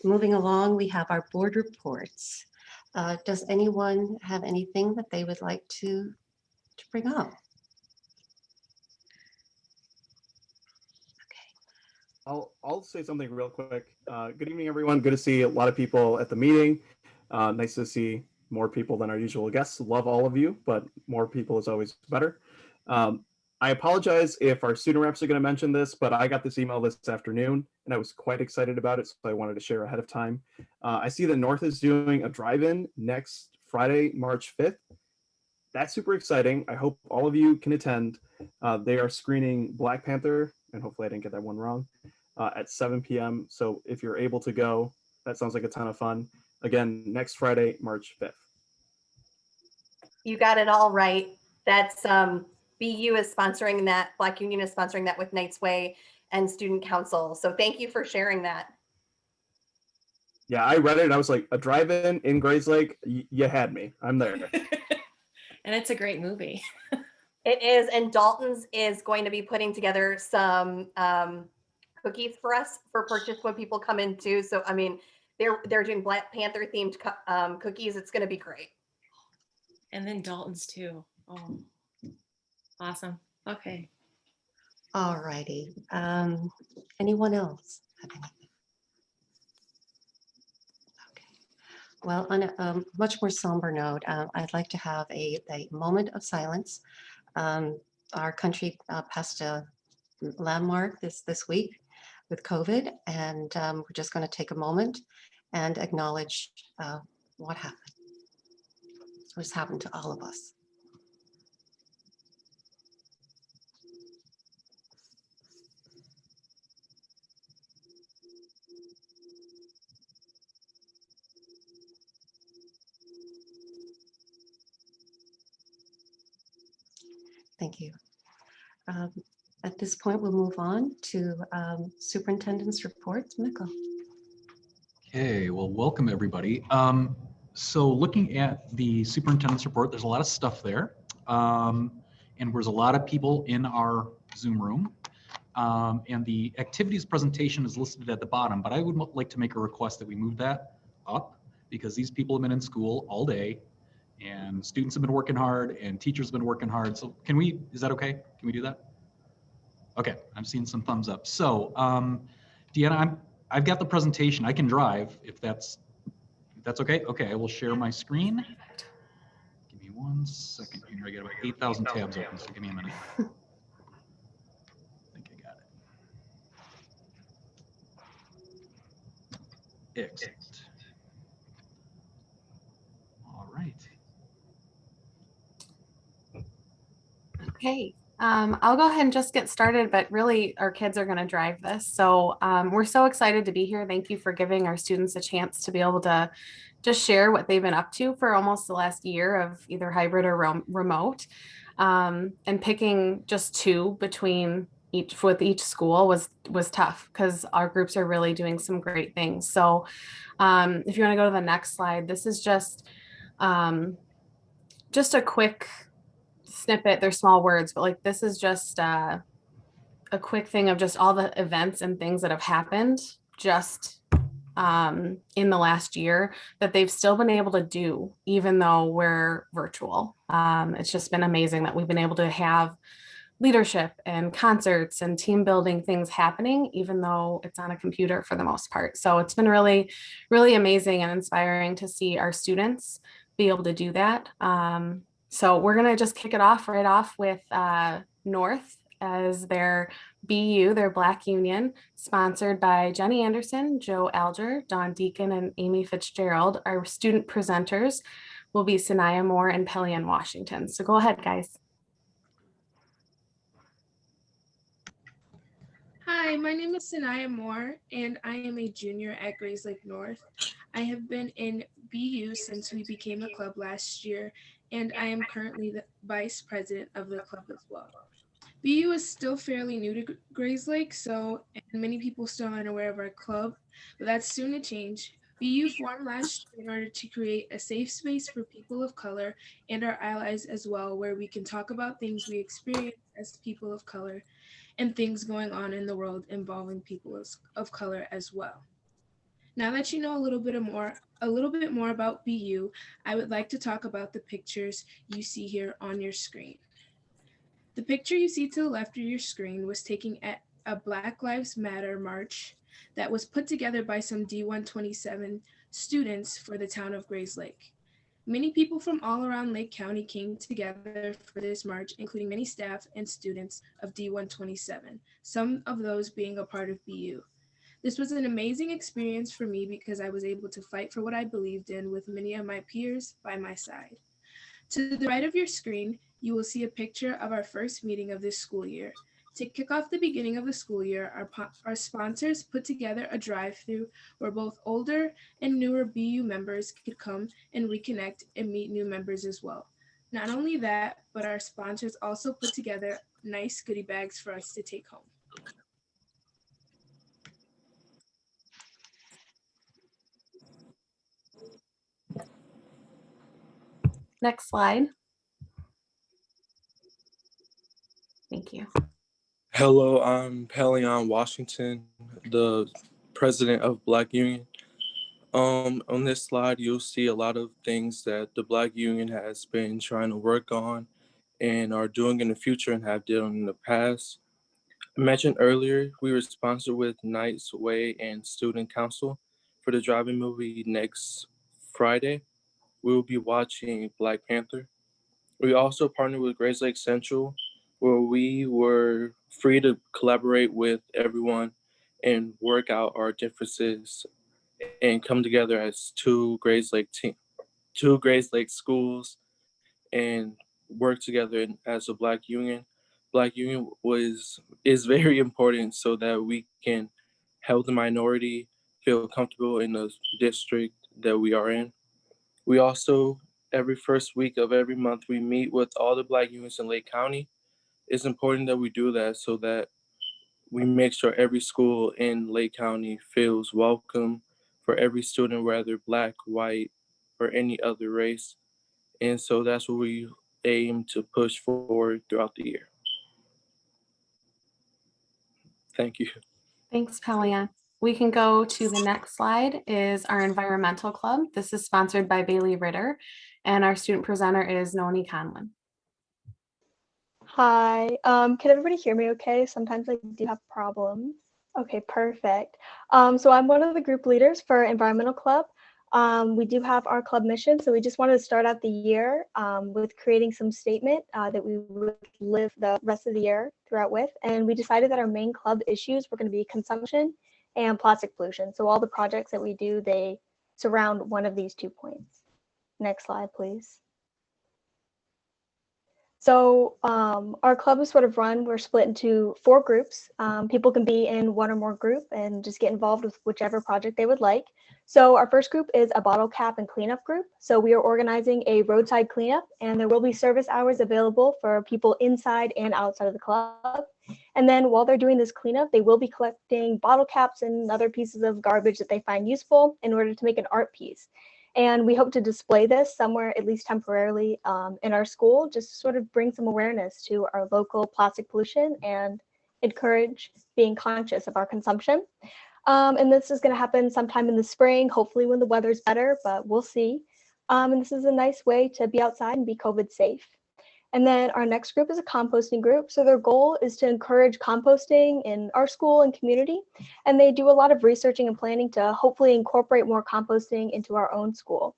Moving along, we have our board reports. Does anyone have anything that they would like to bring up? I'll say something real quick. Good evening, everyone. Good to see a lot of people at the meeting. Nice to see more people than our usual guests. Love all of you, but more people is always better. I apologize if our student reps are going to mention this, but I got this email this afternoon and I was quite excited about it, so I wanted to share ahead of time. I see that North is doing a drive-in next Friday, March 5th. That's super exciting. I hope all of you can attend. They are screening Black Panther, and hopefully I didn't get that one wrong, at 7 p.m. So if you're able to go, that sounds like a ton of fun. Again, next Friday, March 5th. You got it all right. That's BU is sponsoring that. Black Union is sponsoring that with Knights Way and Student Council. So thank you for sharing that. Yeah, I read it and I was like, a drive-in in Grayslake, you had me. I'm there. And it's a great movie. It is, and Dalton's is going to be putting together some cookies for us for purchase when people come in too. So I mean, they're doing Black Panther themed cookies. It's going to be great. And then Dalton's too. Oh, awesome. Okay. All righty. Anyone else have anything? Well, on a much more somber note, I'd like to have a moment of silence. Our country passed a landmark this week with COVID, and we're just going to take a moment and acknowledge what happened. What's happened to all of us. Thank you. At this point, we'll move on to Superintendent's Reports. Mikkel. Okay, well, welcome everybody. So looking at the Superintendent's Report, there's a lot of stuff there. And there's a lot of people in our Zoom room. And the activities presentation is listed at the bottom, but I would like to make a request that we move that up because these people have been in school all day and students have been working hard and teachers have been working hard. So is that okay? Can we do that? Okay, I'm seeing some thumbs up. So Deanna, I've got the presentation. I can drive if that's okay. Okay, I will share my screen. Give me 1 second here. I got about 8,000 tabs open, so give me a minute. I think I got it. Excellent. All right. Okay, I'll go ahead and just get started, but really our kids are going to drive this. So we're so excited to be here. Thank you for giving our students a chance to be able to just share what they've been up to for almost the last year of either hybrid or remote. And picking just two between each school was tough because our groups are really doing some great things. So if you want to go to the next slide, this is just a quick snippet. They're small words, but like this is just a quick thing of just all the events and things that have happened just in the last year that they've still been able to do, even though we're virtual. It's just been amazing that we've been able to have leadership and concerts and team building things happening, even though it's on a computer for the most part. So it's been really, really amazing and inspiring to see our students be able to do that. So we're going to just kick it off right off with North as their BU, their Black Union, sponsored by Jenny Anderson, Joe Alger, Dawn Deacon, and Amy Fitzgerald. Our student presenters will be Sanaya Moore and Pellian Washington. So go ahead, guys. Hi, my name is Sanaya Moore, and I am a junior at Grayslake North. I have been in BU since we became a club last year, and I am currently the vice president of the club as well. BU is still fairly new to Grayslake, and many people still aren't aware of our club, but that's soon to change. BU formed last year in order to create a safe space for people of color and our allies as well, where we can talk about things we experience as people of color and things going on in the world involving people of color as well. Now that you know a little bit more about BU, I would like to talk about the pictures you see here on your screen. The picture you see to the left of your screen was taken at a Black Lives Matter march that was put together by some D127 students for the town of Grayslake. Many people from all around Lake County came together for this march, including many staff and students of D127, some of those being a part of BU. This was an amazing experience for me because I was able to fight for what I believed in with many of my peers by my side. To the right of your screen, you will see a picture of our first meeting of this school year. To kick off the beginning of the school year, our sponsors put together a drive-through where both older and newer BU members could come and reconnect and meet new members as well. Not only that, but our sponsors also put together nice goodie bags for us to take home. Next slide. Thank you. Hello, I'm Pelion Washington, the president of Black Union. On this slide, you'll see a lot of things that the Black Union has been trying to work on and are doing in the future and have done in the past. I mentioned earlier, we were sponsored with Knight's Way and Student Council for the drive-in movie next Friday. We will be watching Black Panther. We also partnered with Grayslake Central, where we were free to collaborate with everyone and work out our differences and come together as two Grayslake schools and work together as a Black Union. Black Union is very important so that we can help the minority feel comfortable in the district that we are in. We also, every first week of every month, we meet with all the Black unions in Lake County. It's important that we do that so that we make sure every school in Lake County feels welcome for every student, whether Black, white, or any other race. And so that's what we aim to push forward throughout the year. Thank you. Thanks, Pelion. We can go to the next slide is our environmental club. This is sponsored by Bailey Ritter, and our student presenter is Noni Conlon. Hi, can everybody hear me okay? Sometimes I do have problems. Okay, perfect. So I'm one of the group leaders for Environmental Club. We do have our club mission, so we just wanted to start out the year with creating some statement that we would live the rest of the year throughout with. And we decided that our main club issues were going to be consumption and plastic pollution. So all the projects that we do, they surround one of these 2 points. Next slide, please. So our club is sort of run, we're split into 4 groups. People can be in one or more group and just get involved with whichever project they would like. So our first group is a bottle cap and cleanup group. So we are organizing a roadside cleanup, and there will be service hours available for people inside and outside of the club. And then while they're doing this cleanup, they will be collecting bottle caps and other pieces of garbage that they find useful in order to make an art piece. And we hope to display this somewhere, at least temporarily, in our school, just to sort of bring some awareness to our local plastic pollution and encourage being conscious of our consumption. And this is going to happen sometime in the spring, hopefully when the weather's better, but we'll see. And this is a nice way to be outside and be COVID safe. And then our next group is a composting group. So their goal is to encourage composting in our school and community. And they do a lot of researching and planning to hopefully incorporate more composting into our own school,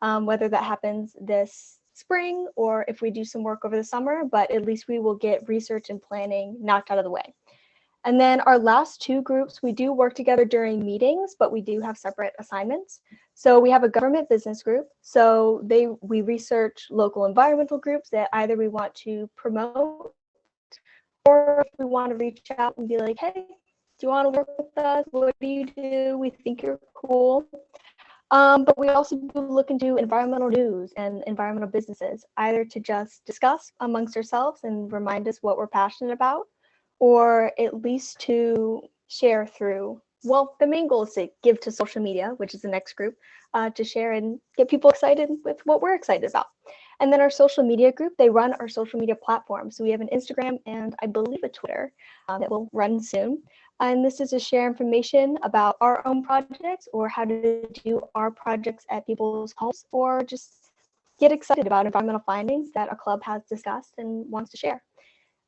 whether that happens this spring or if we do some work over the summer, but at least we will get research and planning knocked out of the way. And then our last 2 groups, we do work together during meetings, but we do have separate assignments. So we have a government business group. So we research local environmental groups that either we want to promote or if we want to reach out and be like, hey, do you want to work with us? What do you do? We think you're cool. But we also do look into environmental news and environmental businesses, either to just discuss amongst ourselves and remind us what we're passionate about, or at least to share through, well, the main goal is to give to social media, which is the next group, to share and get people excited with what we're excited about. And then our social media group, they run our social media platform. So we have an Instagram and I believe a Twitter that will run soon. And this is to share information about our own projects or how to do our projects at people's homes, or just get excited about environmental findings that a club has discussed and wants to share.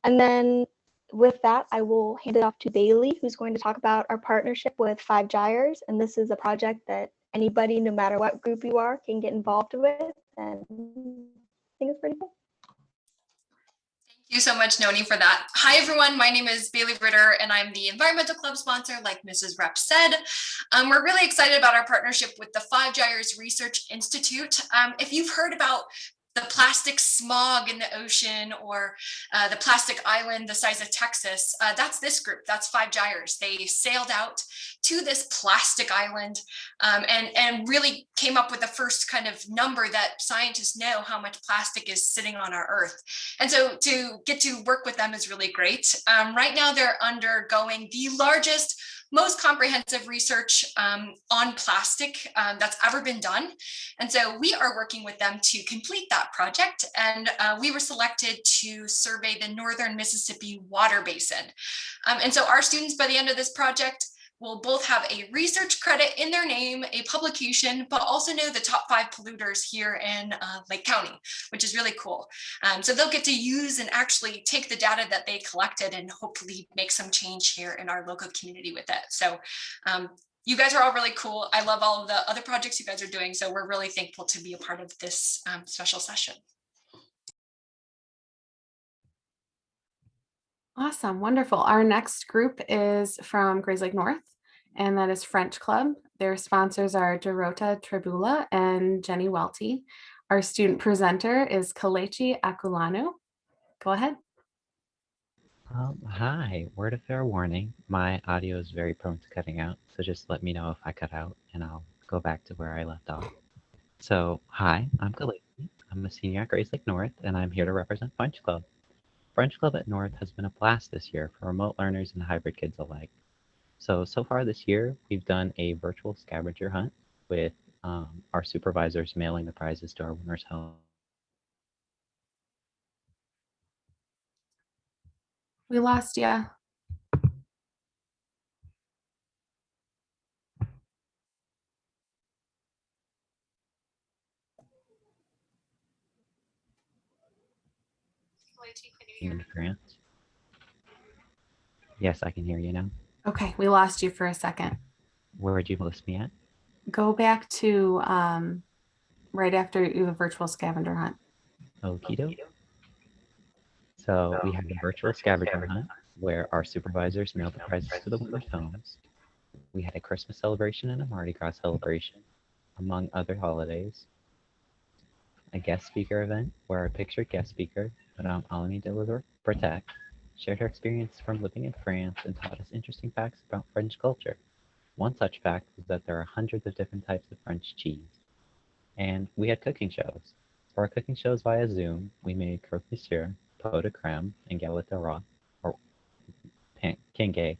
And then with that, I will hand it off to Bailey, who's going to talk about our partnership with Five Gyres. And this is a project that anybody, no matter what group you are, can get involved with. And I think it's pretty cool. Thank you so much, Noni, for that. Hi, everyone. My name is Bailey Ritter, and I'm the environmental club sponsor, like Mrs. Rep said. We're really excited about our partnership with the Five Gyres Research Institute. If you've heard about the plastic smog in the ocean, or the plastic island the size of Texas, that's this group. That's Five Gyres. They sailed out to this plastic island and really came up with the first kind of number that scientists know how much plastic is sitting on our Earth. And so to get to work with them is really great. Right now, they're undergoing the largest, most comprehensive research on plastic that's ever been done. And so we are working with them to complete that project. And we were selected to survey the Northern Mississippi water basin. And so our students, by the end of this project, will both have a research credit in their name, a publication, but also know the top 5 polluters here in Lake County, which is really cool. So they'll get to use and actually take the data that they collected and hopefully make some change here in our local community with it. So you guys are all really cool. I love all of the other projects you guys are doing. So we're really thankful to be a part of this special session. Awesome, wonderful. Our next group is from Grays Lake North, and that is French Club. Their sponsors are Dorota Trebula and Jenny Welty. Our student presenter is Kalechi Akulanu. Go ahead. Hi, word of fair warning. My audio is very prone to cutting out, so just let me know if I cut out and I'll go back to where I left off. So, hi, I'm Kalechi. I'm a senior at Grays Lake North, and I'm here to represent French Club. French Club at North has been a blast this year for remote learners and hybrid kids alike. So far this year, we've done a virtual scavenger hunt with our supervisors mailing the prizes to our winners' home. We lost you. In France. Yes, I can hear you now. Okay, we lost you for a second. Where'd you list me at? Go back to right after the virtual scavenger hunt. Okie doke. So we had the virtual scavenger hunt where our supervisors mailed the prizes to the winners' homes. We had a Christmas celebration and a Mardi Gras celebration, among other holidays. A guest speaker event where our pictured guest speaker, Madame Alani de Protect, shared her experience from living in France and taught us interesting facts about French culture. One such fact was that there are hundreds of different types of French cheese. And we had cooking shows. For our cooking shows via Zoom, we made croque monsieur, pot de creme, and galette de roi, or king cake.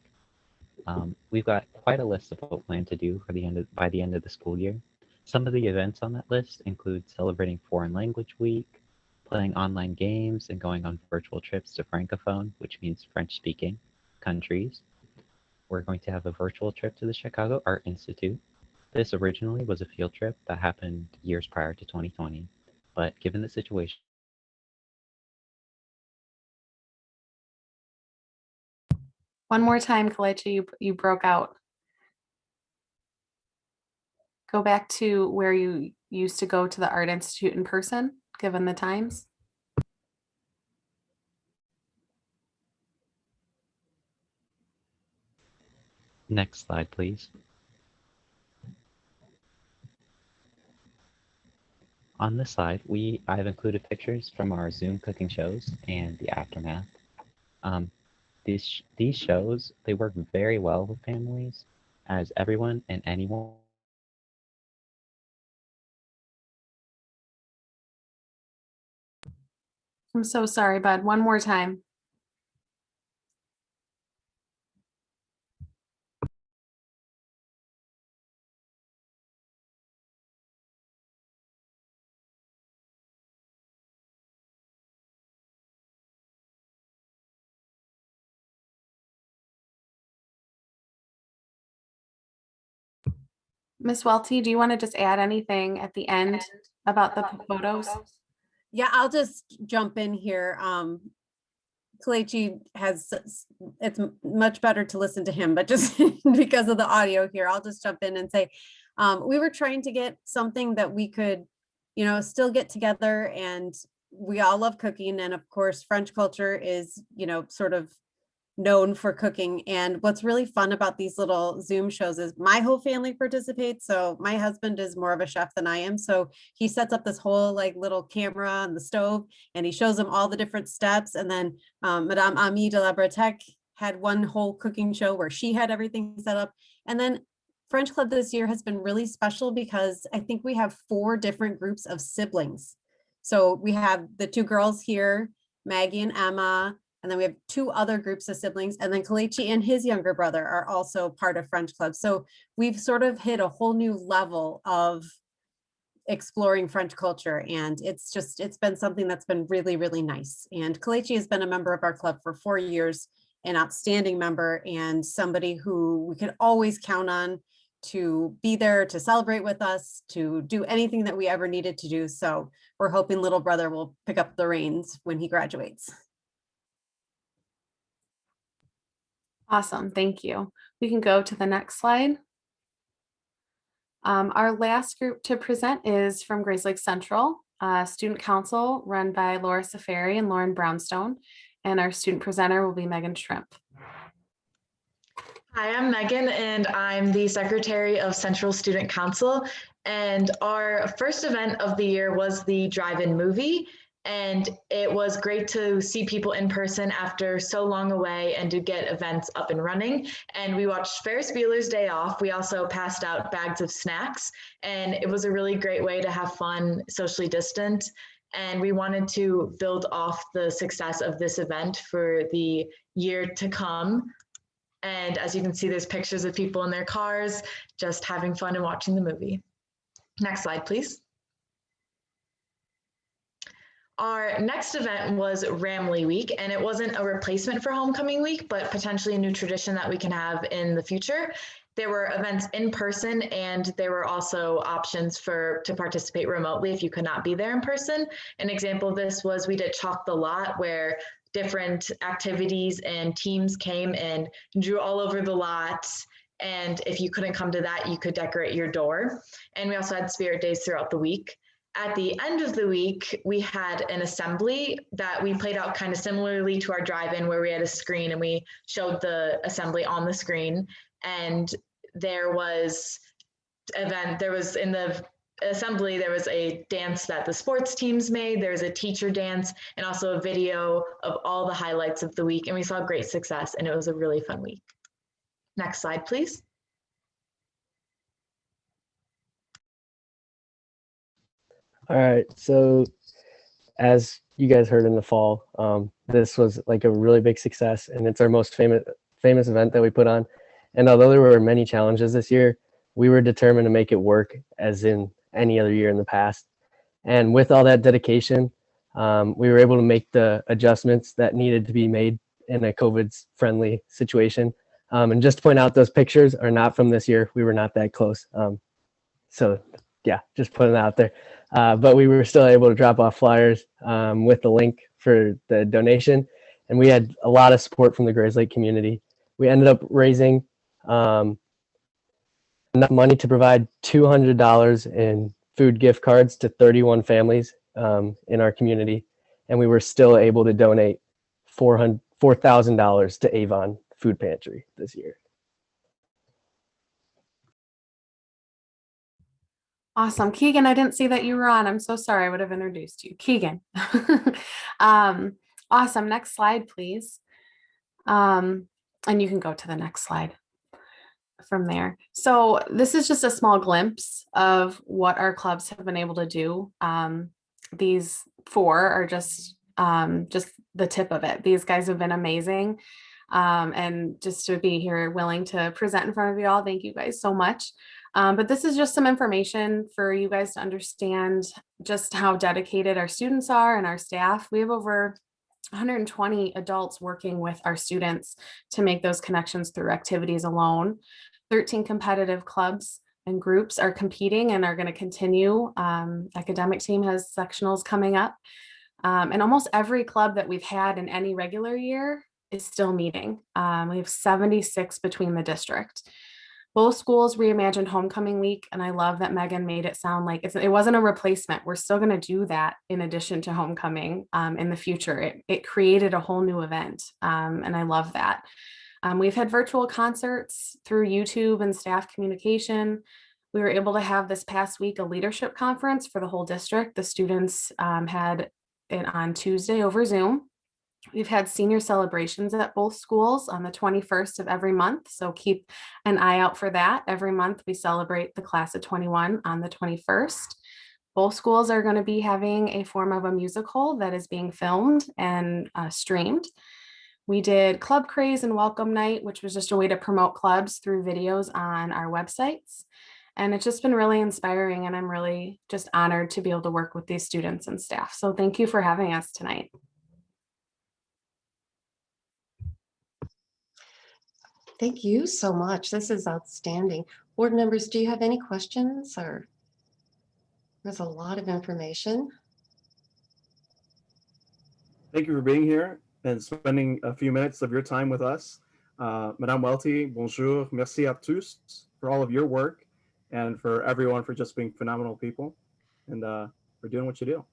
We've got quite a list of what we plan to do for by the end of the school year. Some of the events on that list include celebrating Foreign Language Week, playing online games, and going on virtual trips to Francophone, which means French-speaking countries. We're going to have a virtual trip to the Chicago Art Institute. This originally was a field trip that happened years prior to 2020, but given the situation, One more time, Kalechi, you broke out. Go back to where you used to go to the Art Institute in person, given the times. next slide, please. On this slide, I've included pictures from our Zoom cooking shows and the aftermath. These shows, they work very well with families, as everyone and anyone I'm so sorry, bud. One more time. Ms. Welty, do you want to just add anything at the end about the photos? Yeah, I'll just jump in here. Kalechi it's much better to listen to him, but just because of the audio here, I'll just jump in and say, we were trying to get something that we could, still get together, and we all love cooking. And of course, French culture is, sort of known for cooking. And what's really fun about these little Zoom shows is my whole family participates. So my husband is more of a chef than I am. So he sets up this whole like little camera on the stove and he shows them all the different steps. And then Madame Ami de la Bretèque had one whole cooking show where she had everything set up. And then French Club this year has been really special because I think we have 4 different groups of siblings. So we have the 2 girls here, Maggie and Emma, and then we have 2 other groups of siblings, and then Kalechi and his younger brother are also part of French Club. So we've sort of hit a whole new level of exploring French culture, and it's been something that's been really, really nice. And Kalechi has been a member of our club for 4 years, an outstanding member, and somebody who we can always count on to be there to celebrate with us, to do anything that we ever needed to do. So we're hoping little brother will pick up the reins when he graduates. Awesome, thank you. We can go to the next slide. Our last group to present is from Grayslake Central, Student Council run by Laura Safari and Lauren Brownstone, and our student presenter will be Megan Shrimp. Hi, I'm Megan, and I'm the Secretary of Central Student Council. And our first event of the year was the drive-in movie. And it was great to see people in person after so long away and to get events up and running. And we watched Ferris Bueller's Day Off. We also passed out bags of snacks, and it was a really great way to have fun, socially distant. And we wanted to build off the success of this event for the year to come. And as you can see, there's pictures of people in their cars, just having fun and watching the movie. Next slide, please. Our next event was Ramley Week, and it wasn't a replacement for Homecoming Week, but potentially a new tradition that we can have in the future. There were events in person, and there were also options to participate remotely if you could not be there in person. An example of this was we did Chalk the Lot, where different activities and teams came and drew all over the lot. And if you couldn't come to that, you could decorate your door. And we also had spirit days throughout the week. At the end of the week, we had an assembly that we played out kind of similarly to our drive-in, where we had a screen and we showed the assembly on the screen. And there was in the assembly, there was a dance that the sports teams made. There was a teacher dance and also a video of all the highlights of the week. And we saw great success, and it was a really fun week. Next slide, please. All right, so as you guys heard in the fall, this was like a really big success, and it's our most famous event that we put on. And although there were many challenges this year, we were determined to make it work as in any other year in the past. And with all that dedication, we were able to make the adjustments that needed to be made in a COVID-friendly situation. And just to point out, those pictures are not from this year. We were not that close. So yeah, just putting that out there. But we were still able to drop off flyers with the link for the donation. And we had a lot of support from the Grayslake community. We ended up raising enough money to provide $200 in food gift cards to 31 families in our community. And we were still able to donate $4,000 to Avon Food Pantry this year. Awesome. Keegan, I didn't see that you were on. I'm so sorry. I would have introduced you. Keegan. Awesome. Next slide, please. And you can go to the next slide from there. So this is just a small glimpse of what our clubs have been able to do. These 4 are just the tip of it. These guys have been amazing. And just to be here willing to present in front of you all, thank you guys so much. But this is just some information for you guys to understand just how dedicated our students are and our staff. We have over 120 adults working with our students to make those connections through activities alone, 13 competitive clubs, and groups are competing and are going to continue. Academic team has sectionals coming up. And almost every club that we've had in any regular year is still meeting. We have 76 between the district. Both schools reimagined homecoming week, and I love that Megan made it sound like it wasn't a replacement. We're still going to do that in addition to homecoming in the future. It created a whole new event, and I love that. We've had virtual concerts through YouTube and staff communication. We were able to have this past week a leadership conference for the whole district. The students had it on Tuesday over Zoom. We've had senior celebrations at both schools on the 21st of every month. So keep an eye out for that. Every month we celebrate the class of 21 on the 21st. Both schools are going to be having a form of a musical that is being filmed and streamed. We did Club Craze and Welcome Night, which was just a way to promote clubs through videos on our websites. And it's just been really inspiring, and I'm really just honored to be able to work with these students and staff. So thank you for having us tonight. Thank you so much. This is outstanding. Board members, do you have any questions? Or there's a lot of information. Thank you for being here and spending a few minutes of your time with us. Madame Welty, bonjour, merci à tous for all of your work and for everyone for just being phenomenal people and for doing what you do.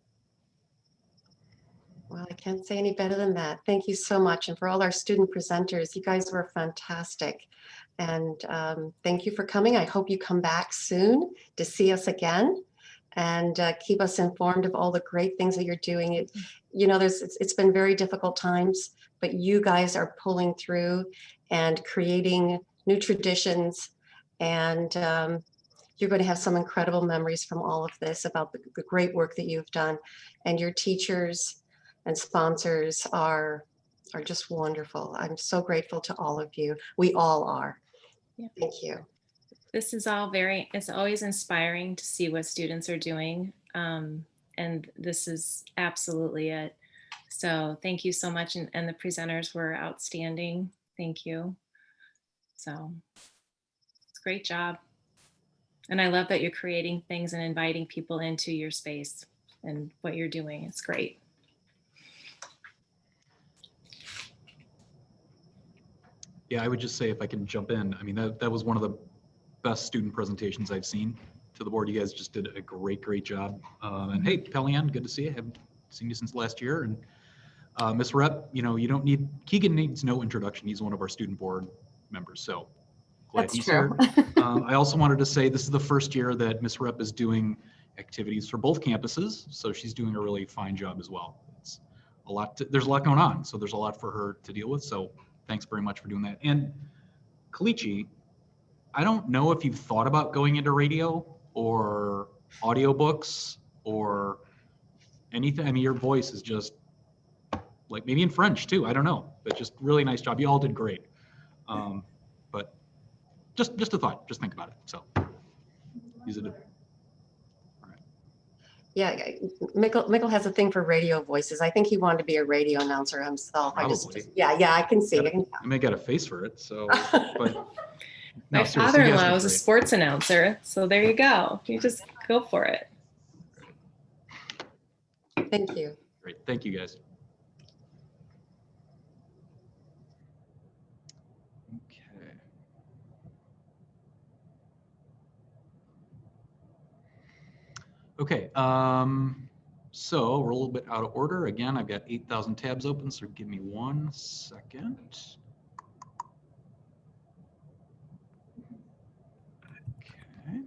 Well, I can't say any better than that. Thank you so much. And for all our student presenters, you guys were fantastic. And thank you for coming. I hope you come back soon to see us again and keep us informed of all the great things that you're doing. It's been very difficult times, but you guys are pulling through and creating new traditions. And you're going to have some incredible memories from all of this about the great work that you've done. And your teachers and sponsors are just wonderful. I'm so grateful to all of you. We all are. Yeah. Thank you. This is all it's always inspiring to see what students are doing. And this is absolutely it. So thank you so much. And the presenters were outstanding. Thank you. So it's a great job. And I love that you're creating things and inviting people into your space and what you're doing. It's great. Yeah, I would just say if I can jump in, I mean, that was one of the best student presentations I've seen to the board. You guys just did a great job. And hey, Kellyanne, good to see you. I haven't seen you since last year. And Miss Rep, you don't need, Keegan needs no introduction. He's one of our student board members. So glad That's he's true. here. I also wanted to say this is the first year that Miss Rep is doing activities for both campuses. So she's doing a really fine job as well. It's a lot, there's a lot going on. So there's a lot for her to deal with. So thanks very much for doing that. And Kalichi, I don't know if you've thought about going into radio or audiobooks or anything. I mean, your voice is just like maybe in French too. I don't know, but just really nice job. You all did great. But just a thought, just think about it. So use it. Yeah, Mikkel has a thing for radio voices. I think he wanted to be a radio announcer himself. Probably. Yeah, I can see. I may get a face for it. So, but My no, seriously, you guys father-in-law did was a great. sports announcer. So there you go. You just go for it. Thank you. Great. Thank you, guys. Okay. Okay. So we're a little bit out of order. Again, I've got 8,000 tabs open, so give me 1 second. Okay.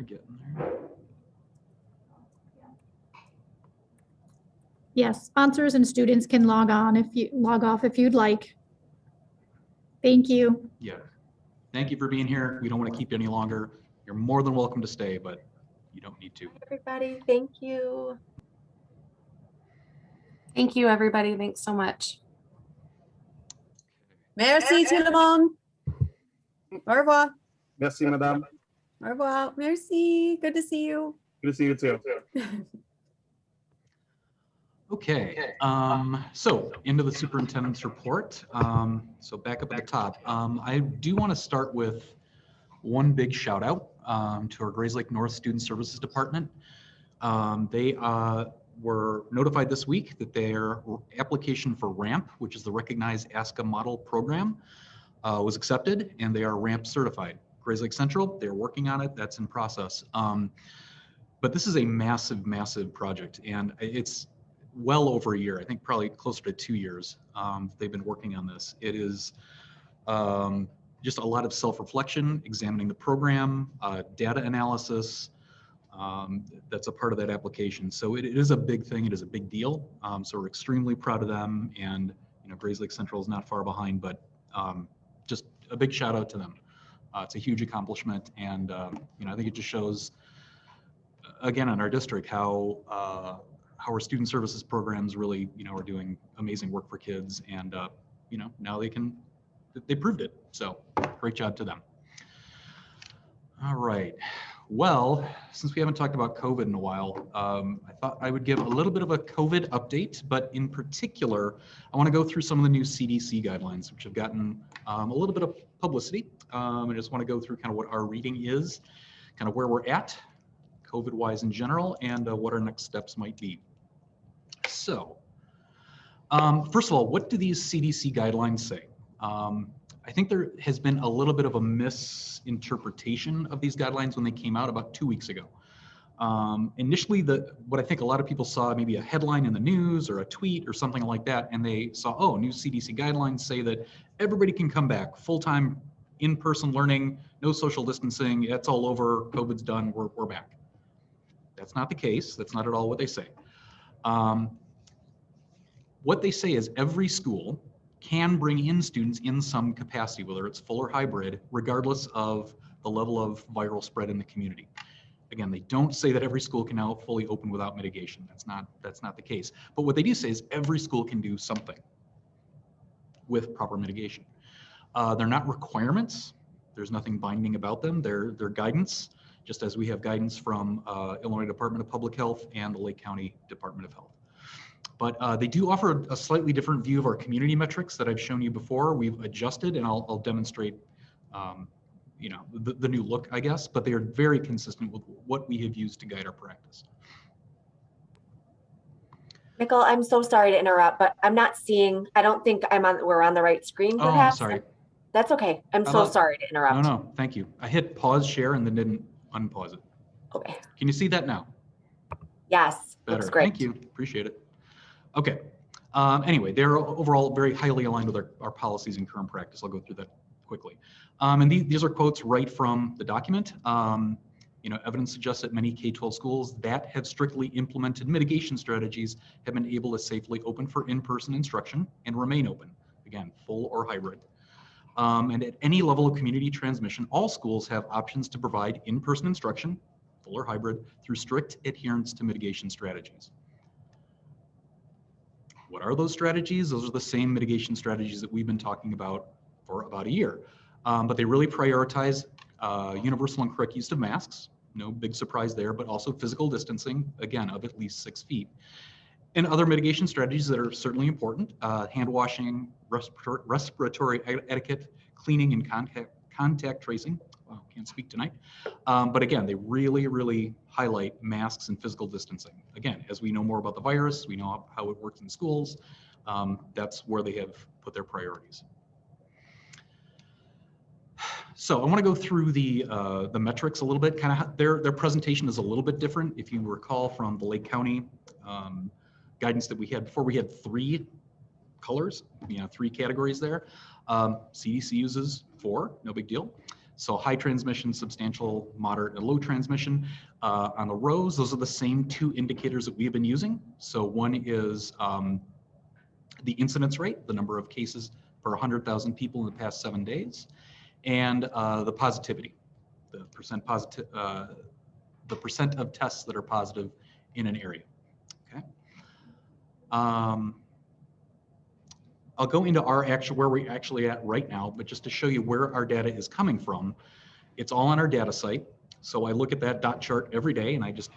Getting there. Yes, sponsors and students can log off if you'd like. Thank you. Yeah. Thank you for being here. We don't want to keep you any longer. You're more than welcome to stay, but you don't need to. Everybody, thank you. Thank you, everybody. Thanks so much. Merci tout le monde. Au revoir. Merci, madame. Au revoir. Merci. Good to see you. Good to see you too. Okay, so into the superintendent's report. So back up at the top, I do want to start with one big shout out to our Grays Lake North Student Services Department. They were notified this week that their application for RAMP, which is the Recognized ASCA Model Program, was accepted, and they are RAMP certified. Grays Lake Central, they're working on it. That's in process. But this is a massive, massive project, and it's well over a year. I think probably closer to 2 years they've been working on this. It is just a lot of self-reflection, examining the program, data analysis. That's a part of that application. So it is a big thing. It is a big deal. So we're extremely proud of them, and Grays Lake Central is not far behind, but just a big shout out to them. It's a huge accomplishment, and I think it just shows, again, in our district how our student services programs really, are doing amazing work for kids, and now they proved it. So great job to them. All right. Well, since we haven't talked about COVID in a while, I thought I would give a little bit of a COVID update, but in particular, I want to go through some of the new CDC guidelines, which have gotten a little bit of publicity. I just want to go through kind of what our reading is, kind of where we're at, COVID-wise in general, and what our next steps might be. So, first of all, what do these CDC guidelines say? I think there has been a little bit of a misinterpretation of these guidelines when they came out about 2 weeks ago. Initially, what I think a lot of people saw, maybe a headline in the news or a tweet or something like that, and they saw, oh, new CDC guidelines say that everybody can come back, full-time in-person learning, no social distancing, it's all over, COVID's done, we're back. That's not the case. That's not at all what they say. What they say is every school can bring in students in some capacity, whether it's full or hybrid, regardless of the level of viral spread in the community. Again, they don't say that every school can now fully open without mitigation. That's not the case. But what they do say is every school can do something with proper mitigation. They're not requirements. There's nothing binding about them. They're guidance, just as we have guidance from Illinois Department of Public Health and the Lake County Department of Health. But they do offer a slightly different view of our community metrics that I've shown you before. We've adjusted, and I'll demonstrate the new look, I guess, but they are very consistent with what we have used to guide our practice. Nicole, I'm so sorry to interrupt, but I'm not seeing, I don't think we're on the right screen, Oh, perhaps. I'm sorry. That's okay. I'm so sorry to interrupt. No, thank you. I hit pause share and then didn't unpause it. Okay. Can you see that now? Yes, Better. looks great. Thank you. Appreciate it. Okay. Anyway, they're overall very highly aligned with our policies and current practice. I'll go through that quickly. And these are quotes right from the document. Evidence suggests that many K-12 schools that have strictly implemented mitigation strategies have been able to safely open for in-person instruction and remain open, again, full or hybrid. And at any level of community transmission, all schools have options to provide in-person instruction, full or hybrid, through strict adherence to mitigation strategies. What are those strategies? Those are the same mitigation strategies that we've been talking about for about a year. But they really prioritize universal and correct use of masks, no big surprise there, but also physical distancing, again, of at least 6 feet. And other mitigation strategies that are certainly important, hand washing, respiratory etiquette, cleaning and contact tracing. Wow, can't speak tonight. But again, they really, really highlight masks and physical distancing. Again, as we know more about the virus, we know how it works in schools, that's where they have put their priorities. So I want to go through the metrics a little bit. Kind of their presentation is a little bit different. If you recall from the Lake County guidance that we had before, we had 3 colors, 3 categories there. CDC uses 4, no big deal. So high transmission, substantial, moderate, and low transmission. On the rows, those are the same 2 indicators that we've been using. So one is the incidence rate, the number of cases per 100,000 people in the past 7 days, and the positivity, the percent of tests that are positive in an area. Okay. I'll go into where we're actually at right now, but just to show you where our data is coming from, it's all on our data site. So I look at that dot chart every day and I just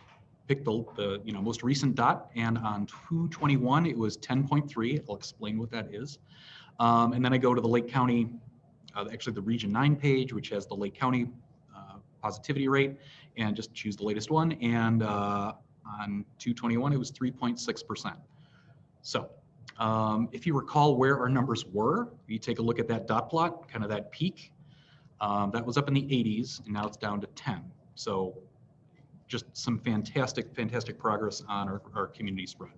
pick the most recent dot, and on 2/21 it was 10.3. I'll explain what that is. And then I go to the Lake County, actually the Region 9 page, which has the Lake County positivity rate, and just choose the latest one. And on 2/21 it was 3.6%. So if you recall where our numbers were, you take a look at that dot plot, kind of that peak. That was up in the 80s, and now it's down to 10. So just some fantastic progress on our community spread.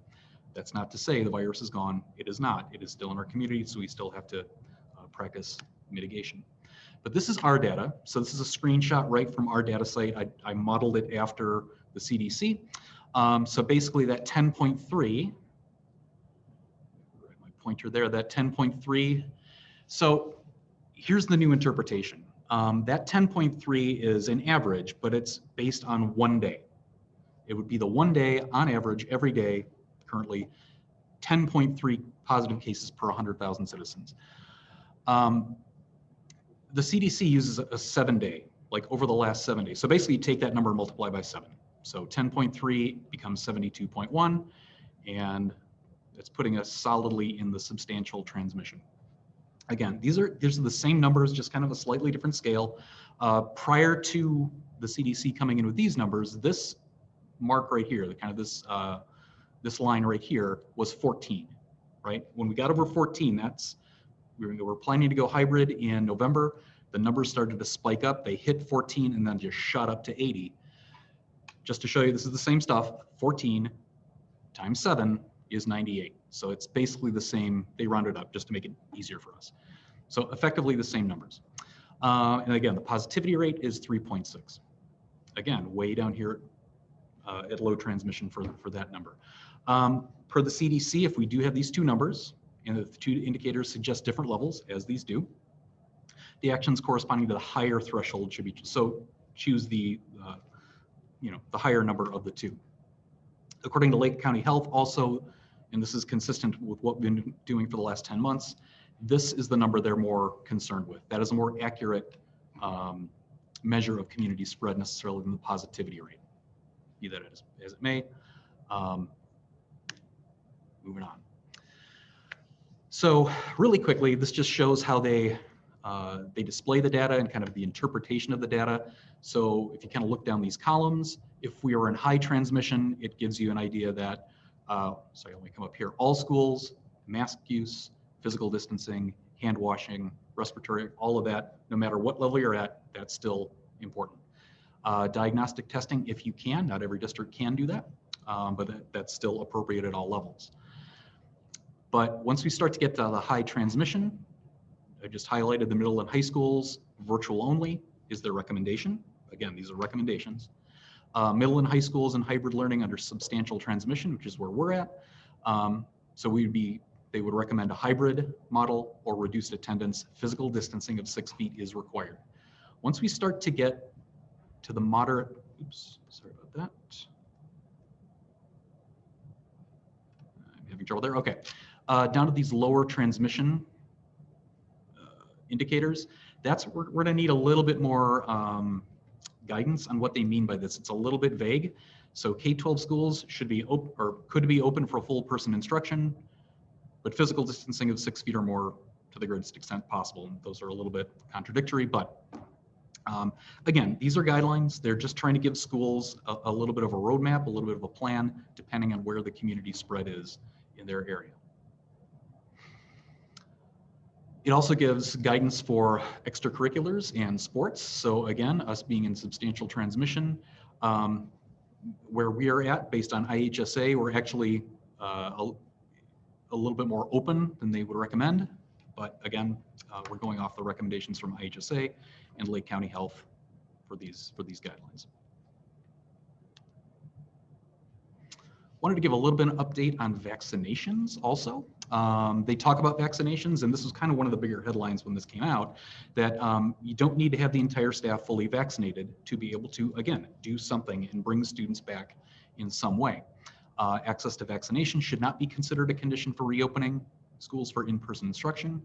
That's not to say the virus is gone. It is not. It is still in our community, so we still have to practice mitigation. But this is our data. So this is a screenshot right from our data site. I modeled it after the CDC. So basically that 10.3, my pointer there, that 10.3. So here's the new interpretation. That 10.3 is an average, but it's based on one day. It would be the one day on average every day, currently 10.3 positive cases per 100,000 citizens. The CDC uses a 7-day, like over the last 7 days. So basically you take that number and multiply by 7. So 10.3 becomes 72.1, and it's putting us solidly in the substantial transmission. Again, these are the same numbers, just kind of a slightly different scale. Prior to the CDC coming in with these numbers, this mark right here, the kind of this line right here was 14, right? When we got over 14, we were planning to go hybrid in November. The numbers started to spike up. They hit 14 and then just shot up to 80. Just to show you, this is the same stuff. 14 times 7 is 98. So it's basically the same. They rounded up just to make it easier for us. So effectively the same numbers. And again, the positivity rate is 3.6. Again, way down here at low transmission for that number. Per the CDC, if we do have these two numbers, and the two indicators suggest different levels, as these do, the actions corresponding to the higher threshold should be, so choose the higher number of the two. According to Lake County Health also, and this is consistent with what we've been doing for the last 10 months, this is the number they're more concerned with. That is a more accurate measure of community spread necessarily than the positivity rate. Be that as it may. Moving on. So really quickly, this just shows how they display the data and kind of the interpretation of the data. So if you kind of look down these columns, if we are in high transmission, it gives you an idea that, sorry, let me come up here, all schools, mask use, physical distancing, hand washing, respiratory, all of that, no matter what level you're at, that's still important. Diagnostic testing, if you can, not every district can do that, but that's still appropriate at all levels. But once we start to get to the high transmission, I just highlighted the middle and high schools, virtual only is their recommendation. Again, these are recommendations. Middle and high schools and hybrid learning under substantial transmission, which is where we're at. So they would recommend a hybrid model or reduced attendance. Physical distancing of 6 feet is required. Once we start to get to the moderate, oops, sorry about that. I'm having trouble there, okay. Down to these lower transmission indicators, we're gonna need a little bit more guidance on what they mean by this. It's a little bit vague. So K-12 schools should be open or could be open for full person instruction, but physical distancing of 6 feet or more to the greatest extent possible. And those are a little bit contradictory, but again, these are guidelines. They're just trying to give schools a little bit of a roadmap, a little bit of a plan, depending on where the community spread is in their area. It also gives guidance for extracurriculars and sports. So again, us being in substantial transmission, where we are at based on IHSA, we're actually a little bit more open than they would recommend. But again, we're going off the recommendations from IHSA and Lake County Health for these guidelines. Wanted to give a little bit of an update on vaccinations also. They talk about vaccinations, and this was kind of one of the bigger headlines when this came out, that you don't need to have the entire staff fully vaccinated to be able to, again, do something and bring students back in some way. Access to vaccination should not be considered a condition for reopening schools for in-person instruction.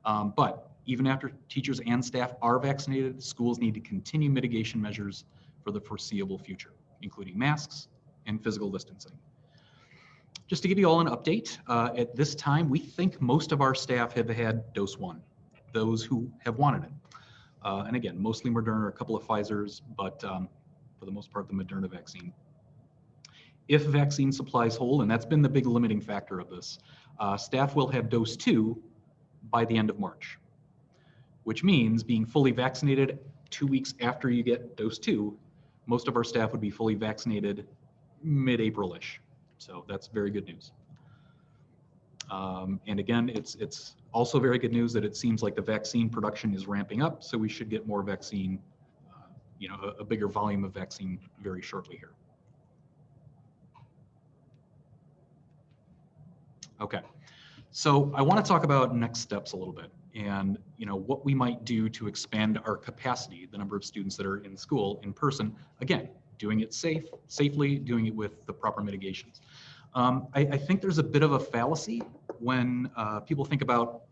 But even after teachers and staff are vaccinated, schools need to continue mitigation measures for the foreseeable future, including masks, and physical distancing. Just to give you all an update, at this time, we think most of our staff have had dose 1, those who have wanted it. And again, mostly Moderna, a couple of Pfizers, but for the most part, the Moderna vaccine. If vaccine supplies hold, and that's been the big limiting factor of this, staff will have dose 2 by the end of March, which means being fully vaccinated 2 weeks after you get dose 2, most of our staff would be fully vaccinated mid-April-ish. So that's very good news. And again, it's also very good news that it seems like the vaccine production is ramping up, so we should get more vaccine, a bigger volume of vaccine very shortly here. Okay, so I want to talk about next steps a little bit, and what we might do to expand our capacity, the number of students that are in school in person. Again, doing it safely, doing it with the proper mitigations. I think there's a bit of a fallacy when people think about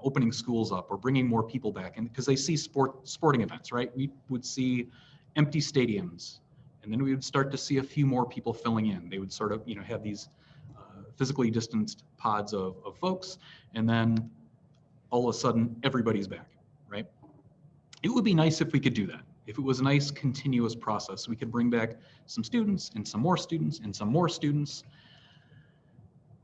opening schools up or bringing more people back, and because they see sporting events, right? We would see empty stadiums, and then we would start to see a few more people filling in. They would sort of have these physically distanced pods of folks, and then all of a sudden everybody's back, right? It would be nice if we could do that. If it was a nice continuous process, we could bring back some students and some more students and some more students.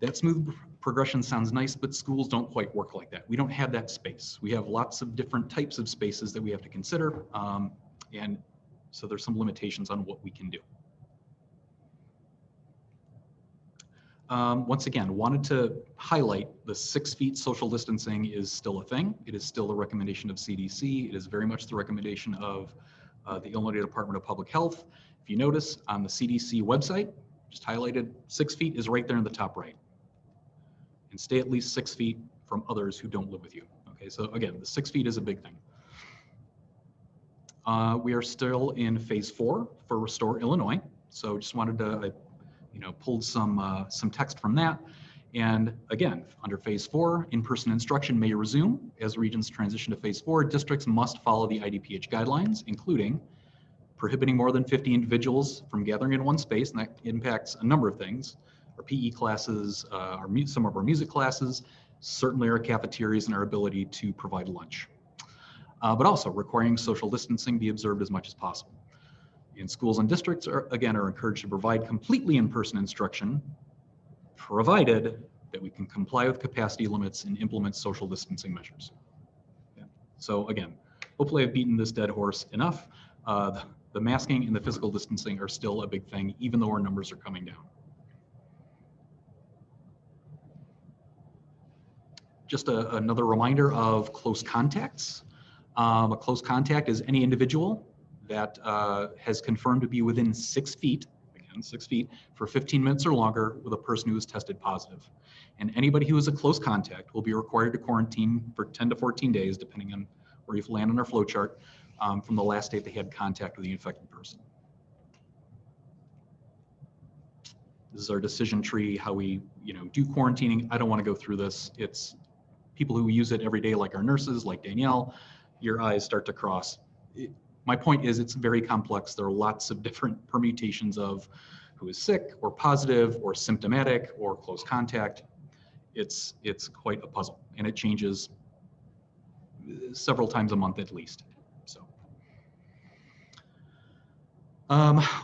That smooth progression sounds nice, but schools don't quite work like that. We don't have that space. We have lots of different types of spaces that we have to consider. And so there's some limitations on what we can do. Once again, wanted to highlight the 6 feet social distancing is still a thing. It is still a recommendation of CDC. It is very much the recommendation of the Illinois Department of Public Health. If you notice on the CDC website, just highlighted, 6 feet is right there in the top right. And stay at least 6 feet from others who don't live with you. Okay, so again, the 6 feet is a big thing. We are still in phase 4 for Restore Illinois. So just wanted to, pulled some text from that. And again, under phase 4, in-person instruction may resume. As regions transition to phase 4, districts must follow the IDPH guidelines, including prohibiting more than 50 individuals from gathering in one space, and that impacts a number of things. Our PE classes, some of our music classes, certainly our cafeterias and our ability to provide lunch. But also requiring social distancing be observed as much as possible. And schools and districts are encouraged to provide completely in-person instruction, provided that we can comply with capacity limits and implement social distancing measures. Yeah. So again, hopefully I've beaten this dead horse enough. The masking and the physical distancing are still a big thing, even though our numbers are coming down. Just another reminder of close contacts. A close contact is any individual that has confirmed to be within 6 feet, again, 6 feet, for 15 minutes or longer with a person who is tested positive. And anybody who is a close contact will be required to quarantine for 10 to 14 days, depending on where you land on our flow chart, from the last date they had contact with the infected person. This is our decision tree, how we do quarantining. I don't want to go through this. It's people who use it every day, like our nurses, like Danielle. Your eyes start to cross. My point is it's very complex. There are lots of different permutations of who is sick or positive or symptomatic or close contact. It's quite a puzzle, and it changes several times a month at least. So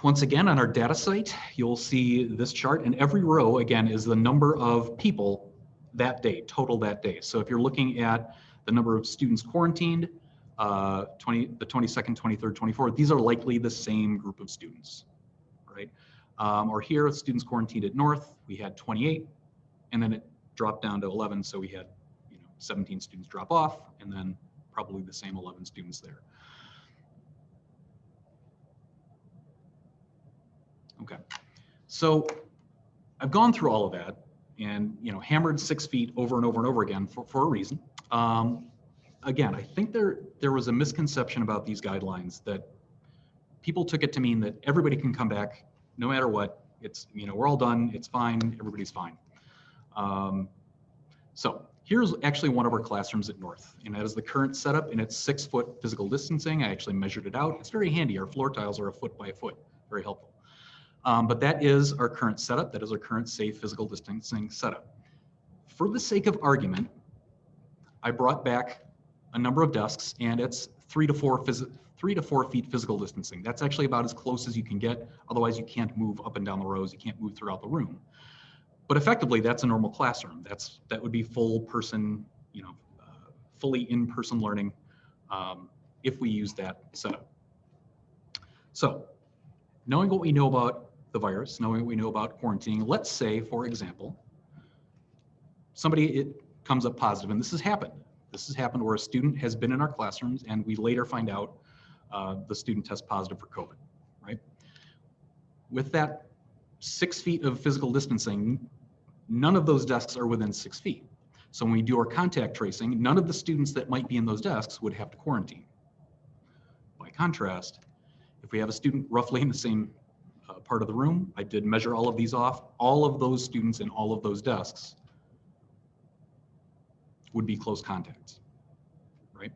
once again, on our data site, you'll see this chart, and every row again is the number of people that day, total that day. So if you're looking at the number of students quarantined, the 22nd, 23rd, 24th, these are likely the same group of students, right? Or here, students quarantined at North, we had 28, and then it dropped down to 11, so we had 17 students drop off, and then probably the same 11 students there. Okay, so I've gone through all of that and hammered 6 feet over and over and over again for a reason. Again, I think there was a misconception about these guidelines that people took it to mean that everybody can come back no matter what. It's, we're all done, it's fine, everybody's fine. So here's actually one of our classrooms at North, and that is the current setup, and it's 6 foot physical distancing. I actually measured it out. It's very handy. Our floor tiles are a foot by a foot, very helpful. But that is our current setup. That is our current safe physical distancing setup. For the sake of argument, I brought back a number of desks, and it's 3 to 4 feet physical distancing. That's actually about as close as you can get. Otherwise, you can't move up and down the rows. You can't move throughout the room. But effectively, that's a normal classroom. That would be full person, fully in-person learning if we use that setup. So, knowing what we know about the virus, knowing what we know about quarantining, let's say, for example, somebody comes up positive, and this has happened. This has happened where a student has been in our classrooms, and we later find out the student tests positive for COVID, right? With that 6 feet of physical distancing, none of those desks are within 6 feet. So when we do our contact tracing, none of the students that might be in those desks would have to quarantine. By contrast, if we have a student roughly in the same part of the room, I did measure all of these off, all of those students in all of those desks would be close contacts, right?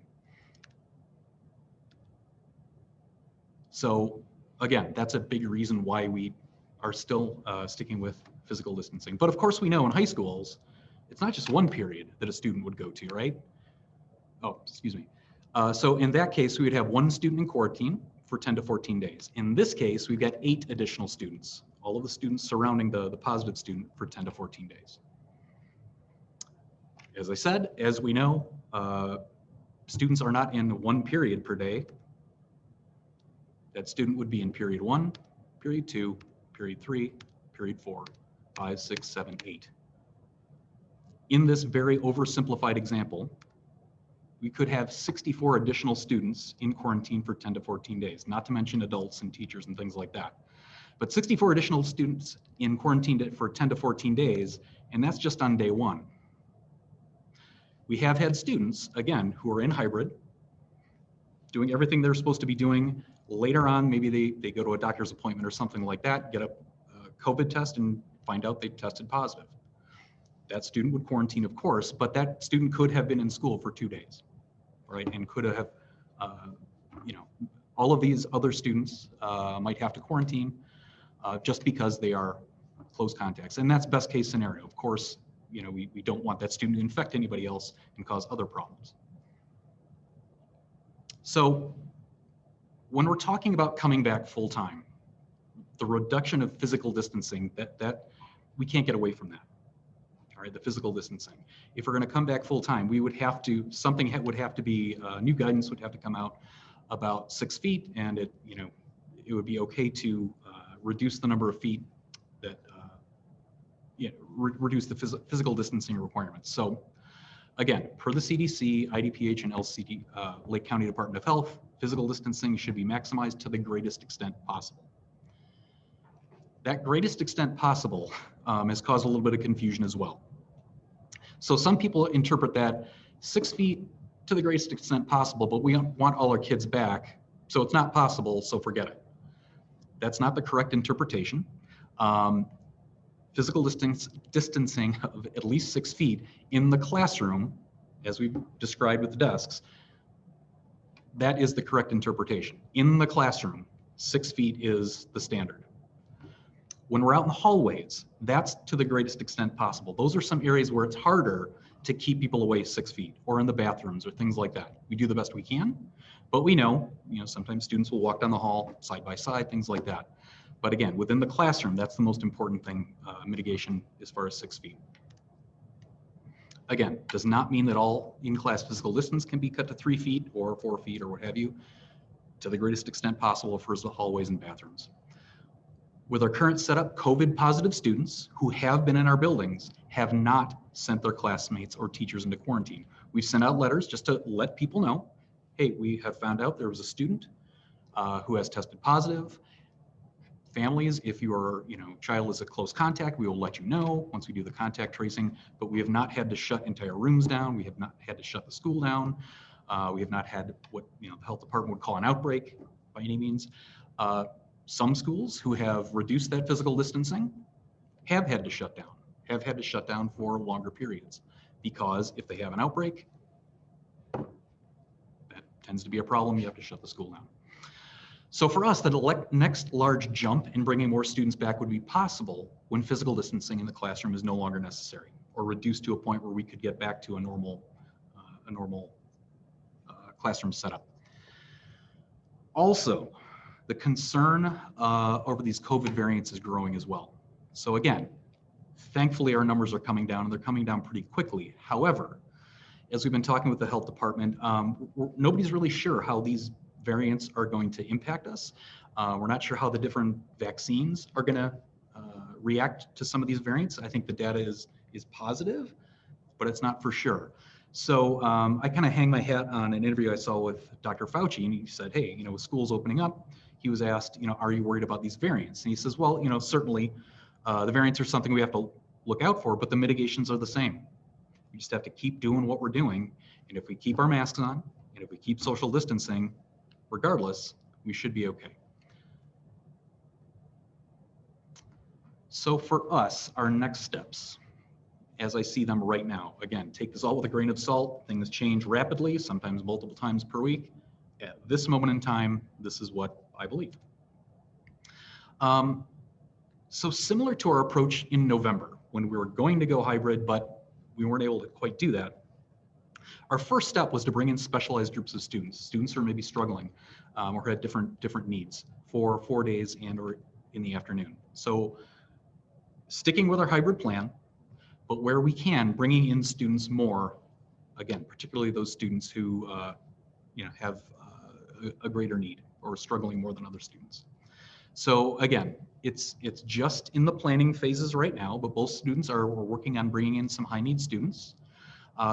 So again, that's a big reason why we are still sticking with physical distancing. But of course we know in high schools, it's not just one period that a student would go to, right? Oh, excuse me. So in that case, we would have one student in quarantine for 10 to 14 days. In this case, we've got 8 additional students, all of the students surrounding the positive student for 10 to 14 days. As I said, as we know, students are not in one period per day. That student would be in period 1, period 2, period 3, period 4, 5, 6, 7, 8. In this very oversimplified example, we could have 64 additional students in quarantine for 10 to 14 days, not to mention adults and teachers and things like that. But 64 additional students in quarantine for 10 to 14 days, and that's just on day 1. We have had students, again, who are in hybrid, doing everything they're supposed to be doing. Later on, maybe they go to a doctor's appointment or something like that, get a COVID test and find out they tested positive. That student would quarantine, of course, but that student could have been in school for 2 days, right? And could have, all of these other students might have to quarantine just because they are close contacts. And that's best case scenario. Of course, we don't want that student to infect anybody else and cause other problems. So when we're talking about coming back full time, the reduction of physical distancing, that we can't get away from that. All right, the physical distancing. If we're going to come back full time, we would have to, something would have to be, new guidance would have to come out about 6 feet, and it would be okay to reduce the number of feet that, reduce the physical distancing requirements. So again, per the CDC, IDPH, and LCD, Lake County Department of Health, physical distancing should be maximized to the greatest extent possible. That greatest extent possible has caused a little bit of confusion as well. So some people interpret that 6 feet to the greatest extent possible, but we want all our kids back, so it's not possible, so forget it. That's not the correct interpretation. Physical distancing of at least 6 feet in the classroom, as we've described with the desks, that is the correct interpretation. In the classroom, 6 feet is the standard. When we're out in the hallways, that's to the greatest extent possible. Those are some areas where it's harder to keep people away 6 feet, or in the bathrooms or things like that. We do the best we can, but we know, sometimes students will walk down the hall side by side, things like that. But again, within the classroom, that's the most important thing, mitigation as far as 6 feet. Again, does not mean that all in-class physical distance can be cut to 3 feet or 4 feet or what have you, to the greatest extent possible for the hallways and bathrooms. With our current setup, COVID positive students who have been in our buildings have not sent their classmates or teachers into quarantine. We've sent out letters just to let people know, hey, we have found out there was a student who has tested positive. Families, if your child is a close contact, we will let you know once we do the contact tracing, but we have not had to shut entire rooms down. We have not had to shut the school down. We have not had what the health department would call an outbreak by any means. Some schools who have reduced that physical distancing have had to shut down for longer periods, because if they have an outbreak, that tends to be a problem. You have to shut the school down. So for us, the next large jump in bringing more students back would be possible when physical distancing in the classroom is no longer necessary or reduced to a point where we could get back to a normal classroom setup. Also, the concern over these COVID variants is growing as well. So again, thankfully our numbers are coming down and they're coming down pretty quickly. However, as we've been talking with the health department, nobody's really sure how these variants are going to impact us. We're not sure how the different vaccines are going to react to some of these variants. I think the data is positive, but it's not for sure. So I kind of hang my hat on an interview I saw with Dr. Fauci, and he said, hey, with schools opening up, he was asked, are you worried about these variants? And he says, well, certainly the variants are something we have to look out for, but the mitigations are the same. We just have to keep doing what we're doing. And if we keep our masks on, and if we keep social distancing, regardless, we should be okay. So for us, our next steps, as I see them right now, again, take this all with a grain of salt. Things change rapidly, sometimes multiple times per week. At this moment in time, this is what I believe. So similar to our approach in November, when we were going to go hybrid, but we weren't able to quite do that, our first step was to bring in specialized groups of students who are maybe struggling or had different needs for 4 days and or in the afternoon. So sticking with our hybrid plan, but where we can, bringing in students more, again, particularly those students who have a greater need or struggling more than other students. So again, it's just in the planning phases right now, but both students are working on bringing in some high need students.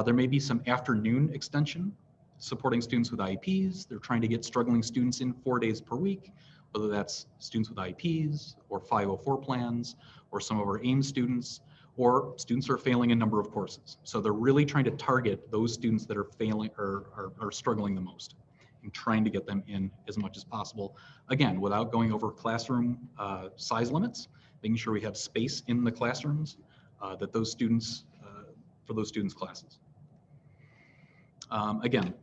There may be some afternoon extension supporting students with IEPs. They're trying to get struggling students in 4 days per week, whether that's students with IEPs or 504 plans or some of our AIM students, or students are failing a number of courses. So they're really trying to target those students that are failing or are struggling the most and trying to get them in as much as possible. Again, without going over classroom size limits, making sure we have space in the classrooms that those students, for those students' classes. Again,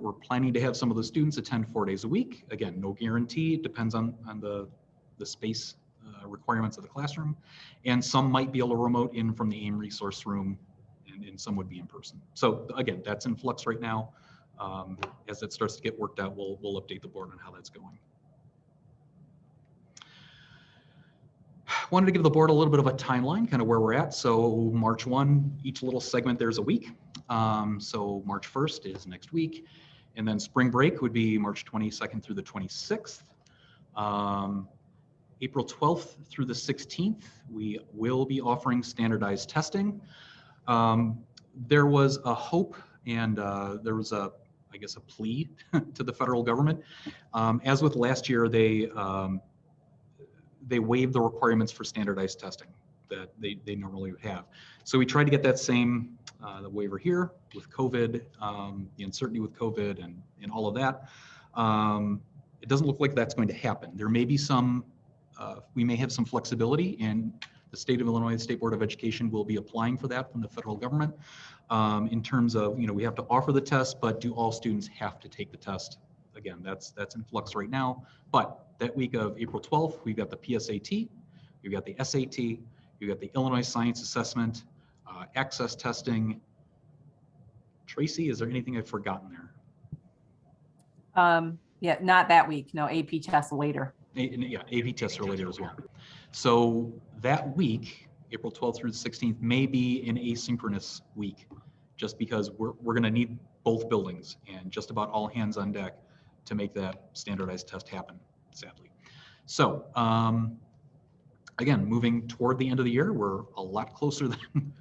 we're planning to have some of those students attend 4 days a week. Again, no guarantee, it depends on the space requirements of the classroom. And some might be able to remote in from the AIM resource room, and some would be in person. So again, that's in flux right now. As it starts to get worked out, we'll update the board on how that's going. Wanted to give the board a little bit of a timeline, kind of where we're at. So March 1, each little segment there's a week. So March 1st is next week. And then spring break would be March 22nd through the 26th. April 12th through the 16th, we will be offering standardized testing. There was a hope and there was I guess a plea to the federal government. As with last year, they waived the requirements for standardized testing that they normally would have. So we tried to get that same the waiver here with COVID, the uncertainty with COVID and all of that. It doesn't look like that's going to happen. There may be some, we may have some flexibility, and the state of Illinois, the State Board of Education will be applying for that from the federal government in terms of, we have to offer the test, but do all students have to take the test? Again, that's in flux right now. But that week of April 12th, we've got the PSAT, we've got the SAT, we've got the Illinois Science Assessment, access testing. Tracy, is there anything I've forgotten there? Yeah, not that week. No, AP tests later. Yeah, AP tests are later as well. So that week, April 12th through the 16th, may be an asynchronous week, just because we're going to need both buildings and just about all hands on deck to make that standardized test happen, sadly. So again, moving toward the end of the year, we're a lot closer than,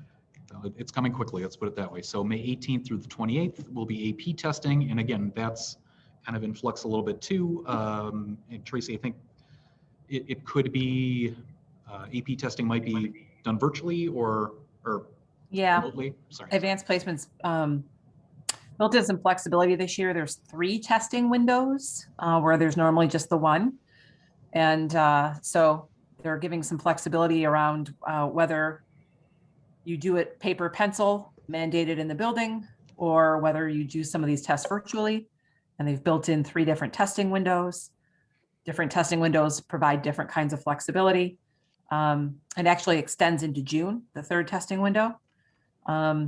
it's coming quickly, let's put it that way. So May 18th through the 28th will be AP testing. And again, that's kind of in flux a little bit too. And Tracy, I think it could be, AP testing might be done virtually or yeah, remotely. Sorry. Advanced placements built in some flexibility this year. There's 3 testing windows where there's normally just the one. And so they're giving some flexibility around whether you do it paper pencil mandated in the building or whether you do some of these tests virtually. And they've built in 3 different testing windows. different testing windows provide different kinds of flexibility. It actually extends into June, the third testing window.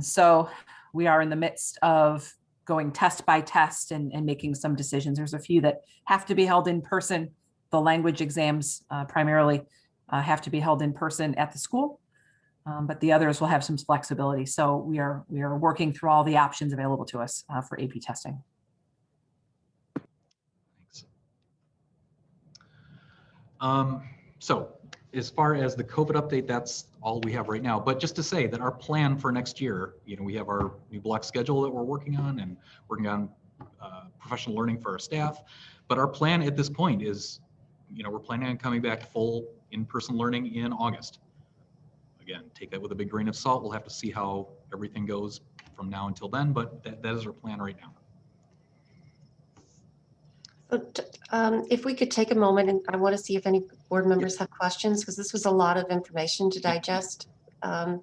So we are in the midst of going test by test and making some decisions. There's a few that have to be held in person. The language exams primarily have to be held in person at the school, but the others will have some flexibility. So we are working through all the options available to us for AP testing. So as far as the COVID update, that's all we have right now. But just to say that our plan for next year, we have our new block schedule that we're working on and working on professional learning for our staff. But our plan at this point is, we're planning on coming back full in-person learning in August. Again, take that with a big grain of salt. We'll have to see how everything goes from now until then, but that is our plan right now. If we could take a moment, and I want to see if any board members have questions, because this was a lot of information to digest. I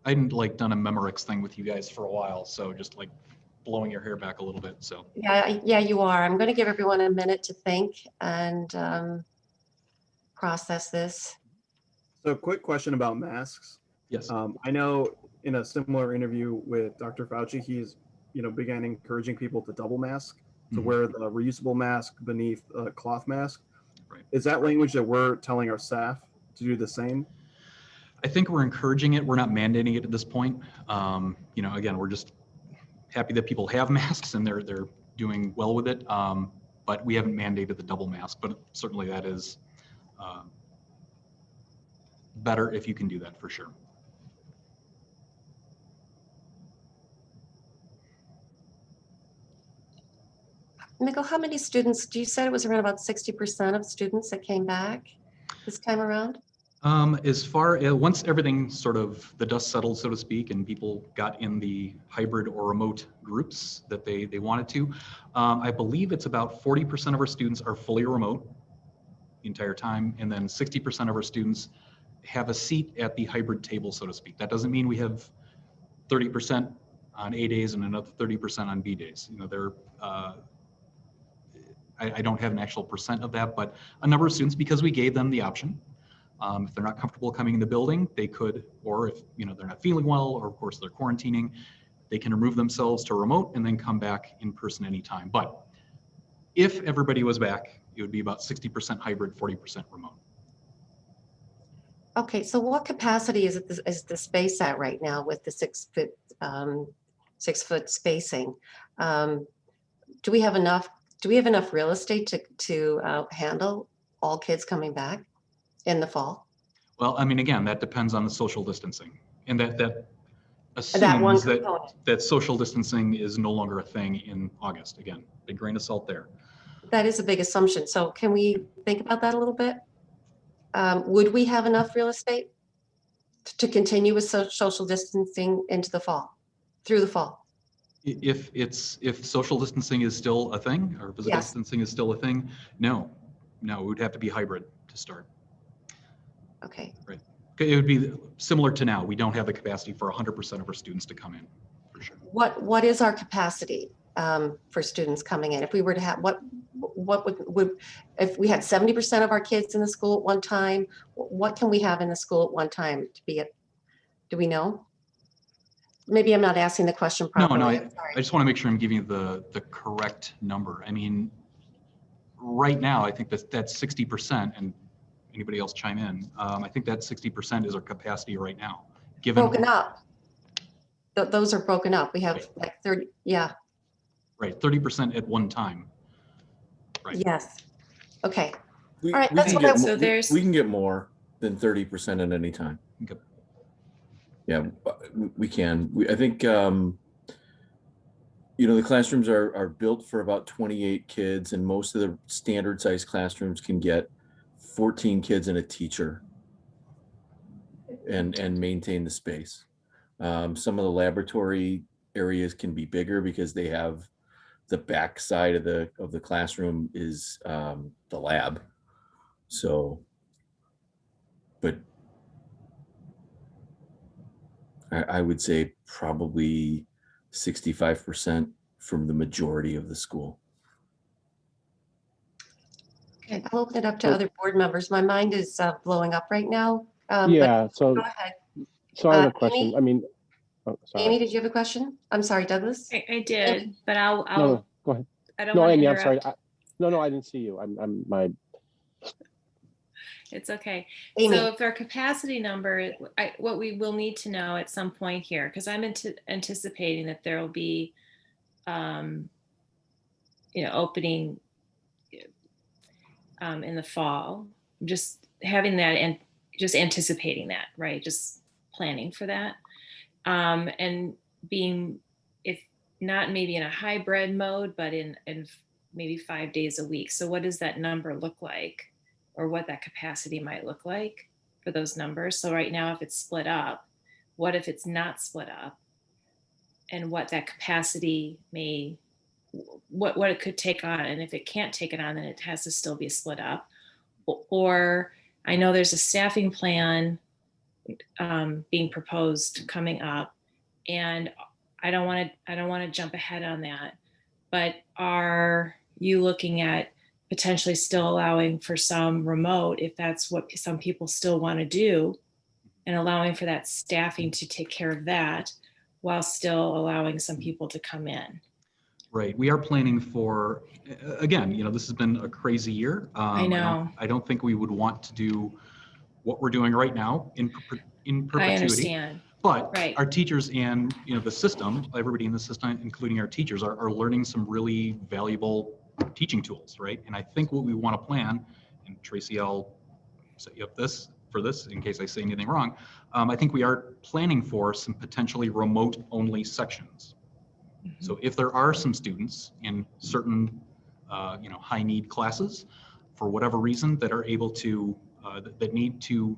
hadn't done a Memorex thing with you guys for a while, so just blowing your hair back a little bit. So yeah, you are. I'm going to give everyone a minute to think and process this. So quick question about masks. Yes. I know in a similar interview with Dr. Fauci, he's began encouraging people to double mask, to wear the reusable mask beneath a cloth mask. Right. Is that language that we're telling our staff to do the same? I think we're encouraging it. We're not mandating it at this point. Again, we're just happy that people have masks and they're doing well with it. But we haven't mandated the double mask, but certainly that is better if you can do that for sure. Mikkel, how many students, you said it was around about 60% of students that came back this time around? As far as once everything the dust settled, so to speak, and people got in the hybrid or remote groups that they wanted to, I believe it's about 40% of our students are fully remote the entire time, and then 60% of our students have a seat at the hybrid table, so to speak. That doesn't mean we have 30% on A days and another 30% on B days. I don't have an actual percent of that, but a number of students, because we gave them the option. If they're not comfortable coming in the building, they could, or if they're not feeling well, or of course they're quarantining, they can remove themselves to remote and then come back in person anytime. But if everybody was back, it would be about 60% hybrid, 40% remote. Okay, so what capacity is the space at right now with the 6 foot spacing? Do we have enough real estate to handle all kids coming back in the fall? Well, again, that depends on the social distancing, and that assumes that social distancing is no longer a thing in August. Again, big grain of salt there. That is a big assumption. So can we think about that a little bit? Would we have enough real estate to continue with social distancing into the fall, through the fall? If social distancing is still a thing, or physical distancing is still a thing, no, it would have to be hybrid to start. Okay. Right. It would be similar to now. We don't have the capacity for 100% of our students to come in, for sure. What is our capacity for students coming in? If we were to have, what would if we had 70% of our kids in the school at one time, what can we have in the school at one time to be at? Do we know? Maybe I'm not asking the question properly. No, I just want to make sure I'm giving you the correct number. Right now, I think that's 60%, and anybody else chime in. I think that 60% is our capacity right now. Broken up. Those are broken up. We have like 30, yeah. Right, 30% at one time. Right. Yes. Okay. All right. That's what we can get more than 30% at any time. Okay. Yeah, we can. I think the classrooms are built for about 28 kids, and most of the standard size classrooms can get 14 kids and a teacher and maintain the space. Some of the laboratory areas can be bigger because they have the back side of the classroom is the lab. So, but I would say probably 65% from the majority of the school. Okay, I'll open it up to other board members. My mind is blowing up right now. But Yeah, so go ahead. I have a Amy? question. I mean, oh, Amy, sorry. did you have a question? I'm sorry, Douglas. I did, but I'll No, go ahead. I don't No, want to Amy, I'm interrupt. sorry. No, I didn't see you. I'm my. It's okay. Amy. So if our capacity number, what we will need to know at some point here, because I'm anticipating that there will be, opening in the fall. Just having that and just anticipating that, right? Just planning for that, and being, if not maybe in a hybrid mode, but in maybe 5 days a week. So what does that number look like? Or what that capacity might look like for those numbers. So right now, if it's split up, what if it's not split up? And what that capacity may, what it could take on. And if it can't take it on, then it has to still be split up. Or I know there's a staffing plan being proposed coming up. And I don't want to jump ahead on that, but are you looking at potentially still allowing for some remote, if that's what some people still want to do, and allowing for that staffing to take care of that while still allowing some people to come in? Right. We are planning for, again, this has been a crazy year. I know. I don't think we would want to do what we're doing right now in perpetuity. I understand. But right. Our teachers and the system, everybody in the system, including our teachers, are learning some really valuable teaching tools, right? And I think what we want to plan, and Tracy, I'll set you up for this in case I say anything wrong. I think we are planning for some potentially remote only sections. Mm-hmm. So if there are some students in certain, high need classes, for whatever reason, that are able to, that need to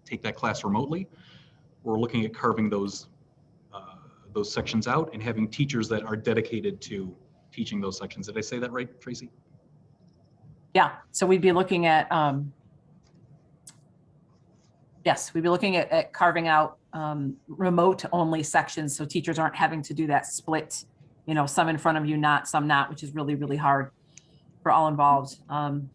take that class remotely, we're looking at carving those sections out and having teachers that are dedicated to teaching those sections. Did I say that right, Tracy? Yeah, so we'd be looking at, yes, we'd be looking at carving out remote only sections so teachers aren't having to do that split, some in front of you, some not, which is really, really hard for all involved.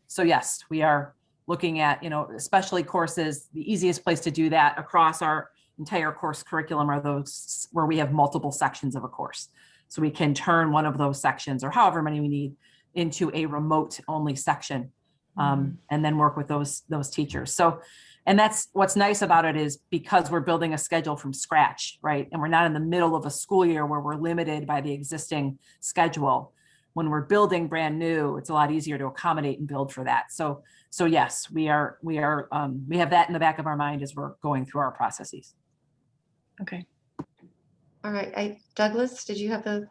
So yes, we are looking at, especially courses, the easiest place to do that across our entire course curriculum are those where we have multiple sections of a course. So we can turn one of those sections, or however many we need, into a remote only section, and then work with those teachers. So, and that's what's nice about it, is because we're building a schedule from scratch, right? And we're not in the middle of a school year where we're limited by the existing schedule. When we're building brand new, it's a lot easier to accommodate and build for that. So yes, we have that in the back of our mind as we're going through our processes. Okay. All right, Douglas, did you have the?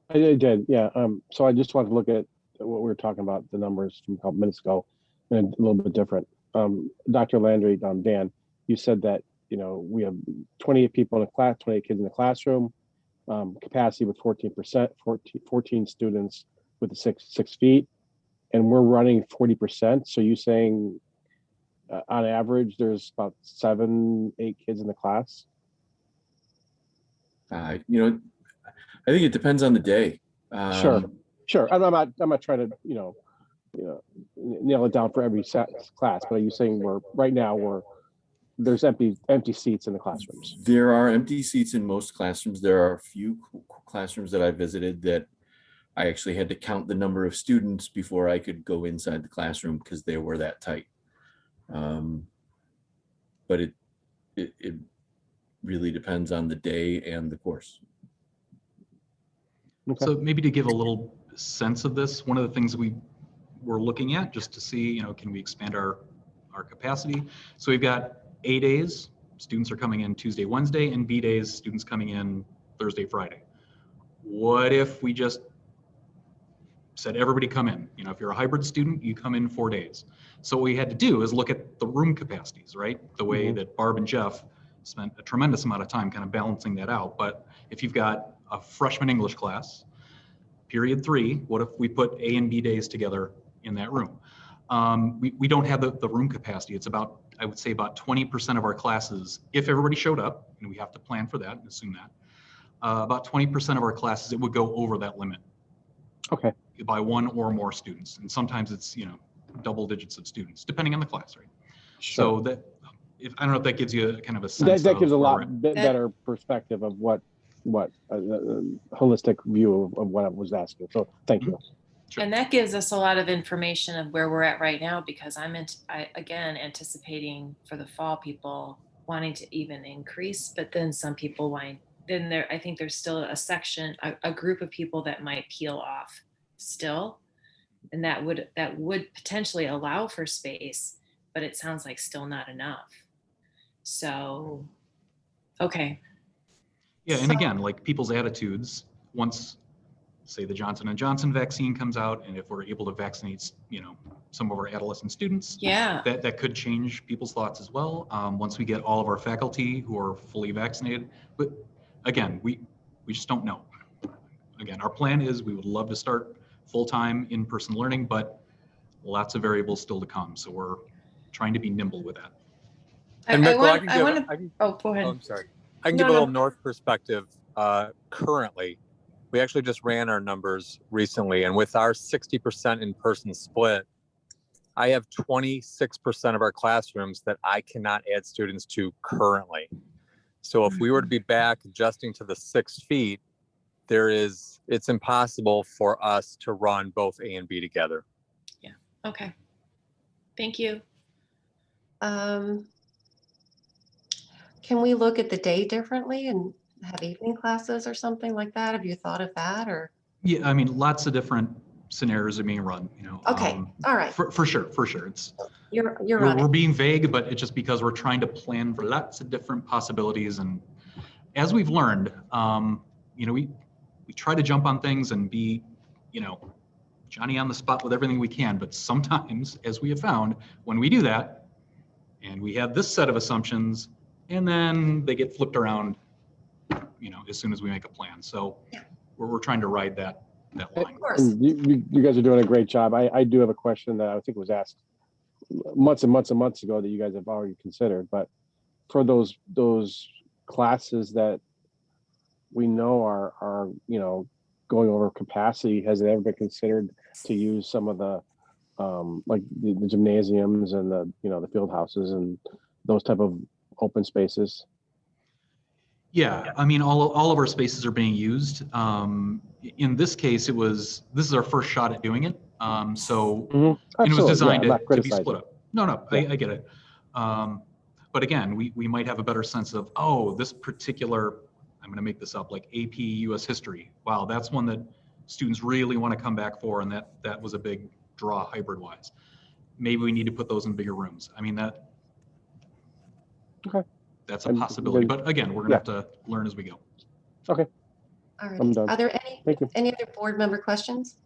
I did, yeah. So I just wanted to look at what we were talking about, the numbers from a couple minutes ago, and a little bit different. Dr. Landry, Dan, you said that we have 28 people in a class, 28 kids in the classroom, capacity with 14%, 14 students with the 6 feet, and we're running 40%. So you saying on average there's about 7-8 kids in the class? I think it depends on the day. Sure. I'm not trying to nail it down for every class, but are you saying there's empty seats in the classrooms? There are empty seats in most classrooms. There are a few classrooms that I visited that I actually had to count the number of students before I could go inside the classroom because they were that tight. But it really depends on the day and the course. Okay. So maybe to give a little sense of this, one of the things we were looking at just to see, can we expand our capacity? So we've got A days, students are coming in Tuesday, Wednesday, and B days, students coming in Thursday, Friday. What if we just said everybody come in? If you're a hybrid student, you come in 4 days. So what we had to do is look at the room capacities, right? The way that Barb and Jeff spent a tremendous amount of time kind of balancing that out. But if you've got a freshman English class, period 3, what if we put A and B days together in that room? We don't have the room capacity. It's about, I would say about 20% of our classes, if everybody showed up, and we have to plan for that and assume that, about 20% of our classes, it would go over that limit. Okay. by one or more students. And sometimes it's, double digits of students, depending on the class, right? So that, I don't know if that gives you a kind of a sense. That gives a where lot we're at. better perspective of what holistic view of what I was asking. So thank you. And that gives us a lot of information of where we're at right now, because I again anticipating for the fall people wanting to even increase, but then some people I think there's still a section, a group of people that might peel off still, and that would potentially allow for space, but it sounds like still not enough. So, okay. Yeah, and again, like people's attitudes, once say the Johnson & Johnson vaccine comes out, and if we're able to vaccinate, some of our adolescent students, that could change people's thoughts as well. Once we get all of our faculty who are fully vaccinated, but again, we just don't know. Again, our plan is we would love to start full-time in-person learning, but lots of variables still to come. So we're trying to be nimble with that. And Michael, I can go ahead. Oh, I'm sorry. I can give a little North perspective. Currently, we actually just ran our numbers recently, and with our 60% in-person split, I have 26% of our classrooms that I cannot add students to currently. So if we were to be back adjusting to the 6 feet, it's impossible for us to run both A and B together. Yeah. Okay. Thank you. Can we look at the day differently and have evening classes or something like that? Have you thought of that, or? Yeah, I mean, lots of different scenarios are being run, Okay, all right. For sure. It's we're being vague, but it's just because we're trying to plan for lots of different possibilities. And as we've learned, we try to jump on things and be, Johnny on the spot with everything we can. But sometimes, as we have found, when we do that, and we have this set of assumptions, and then they get flipped around, as soon as we make a plan. So we're trying to ride that line. Of course. You guys are doing a great job. I do have a question that I think was asked months and months and months ago that you guys have already considered. But for those classes that we know are going over capacity, has it ever been considered to use some of the like the gymnasiums and the field houses and those type of open spaces? Yeah, I mean, all of our spaces are being used. In this case, this is our first shot at doing it. So and it was designed to be split up. No, I get it. But again, we might have a better sense of, this particular, I'm going to make this up, like AP US History. Wow, that's one that students really want to come back for, and that was a big draw hybrid-wise. Maybe we need to put those in bigger rooms. I mean, that's a possibility. But again, we're going to have to learn as we go. Okay. All right. I'm done. Are there any other board member questions?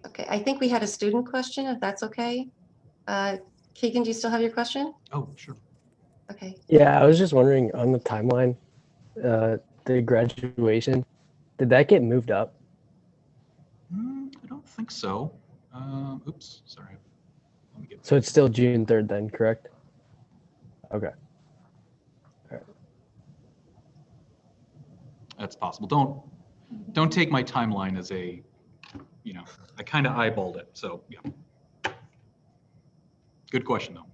Okay, I think we had a student question, if that's okay. Keegan, do you still have your question? Oh, sure. Okay. Yeah, I was just wondering on the timeline, the graduation, did that get moved up? I don't think so. Oops, sorry. So it's still June 3rd then, correct? Okay. All right. That's possible. Don't take my timeline as a, I kind of eyeballed it. So yeah. Good question though.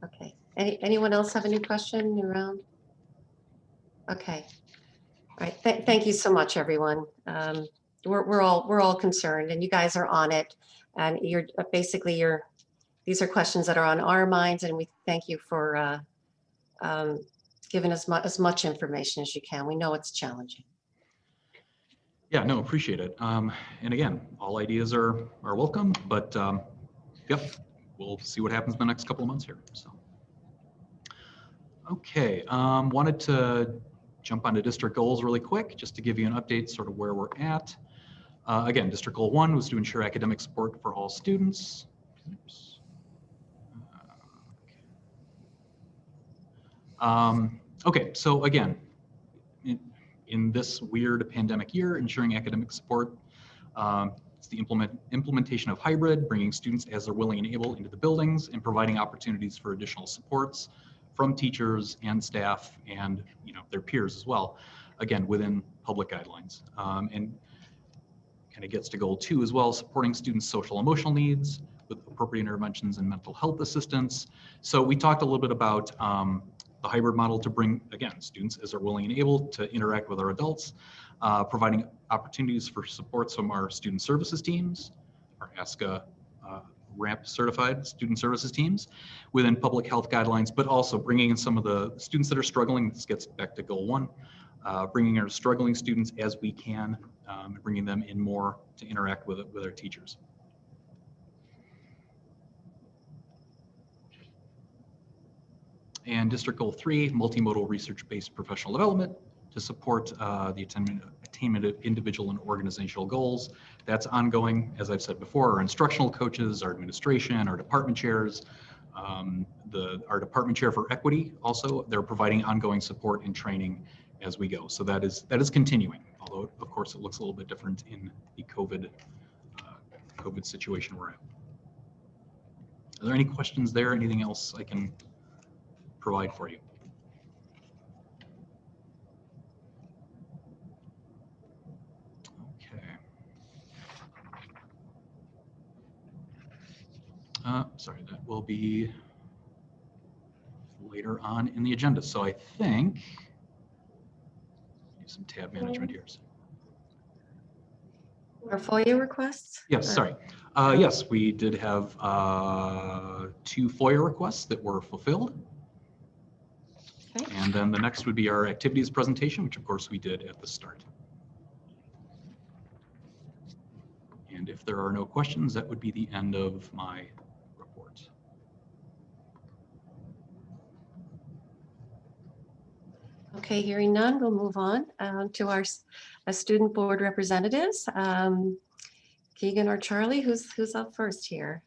Okay. Anyone else have a new question, new round? Okay. All right. Thank you so much, everyone. We're all concerned, and you guys are on it. And you're basically these are questions that are on our minds, and we thank you for giving us as much information as you can. We know it's challenging. Yeah, no, appreciate it. And again, all ideas are welcome, but yep, we'll see what happens in the next couple of months here. So, okay, wanted to jump onto district goals really quick, just to give you an update, sort of where we're at. Again, district goal 1 was to ensure academic support for all students. Oops. Okay, so again, in this weird pandemic year, ensuring academic support, it's the implementation of hybrid, bringing students as they're willing and able into the buildings, and providing opportunities for additional supports from teachers and staff and their peers as well. again, within public guidelines. And kind of gets to goal 2 as well, supporting students' social emotional needs with appropriate interventions and mental health assistance. So we talked a little bit about the hybrid model to bring, again, students as are willing and able to interact with our adults, providing opportunities for supports from our student services teams, our ASCA RAMP certified student services teams within public health guidelines, but also bringing in some of the students that are struggling. This gets back to goal 1, bringing our struggling students as we can, bringing them in more to interact with our teachers. And district goal 3, multimodal research-based professional development to support the attainment of individual and organizational goals. That's ongoing, as I've said before, our instructional coaches, our administration, our department chairs, our department chair for equity also, they're providing ongoing support and training as we go. So that is continuing, although of course it looks a little bit different in the COVID situation we're in. Are there any questions there? Anything else I can provide for you? Okay. Sorry, that will be later on in the agenda. So I think use some tab management here. Our FOIA requests? Yes, sorry. Yes, we did have 2 FOIA requests that were fulfilled. Okay. And then the next would be our activities presentation, which of course we did at the start. And if there are no questions, that would be the end of my report. Okay, hearing none, we'll move on to our student board representatives. Keegan or Charlie, who's up first here?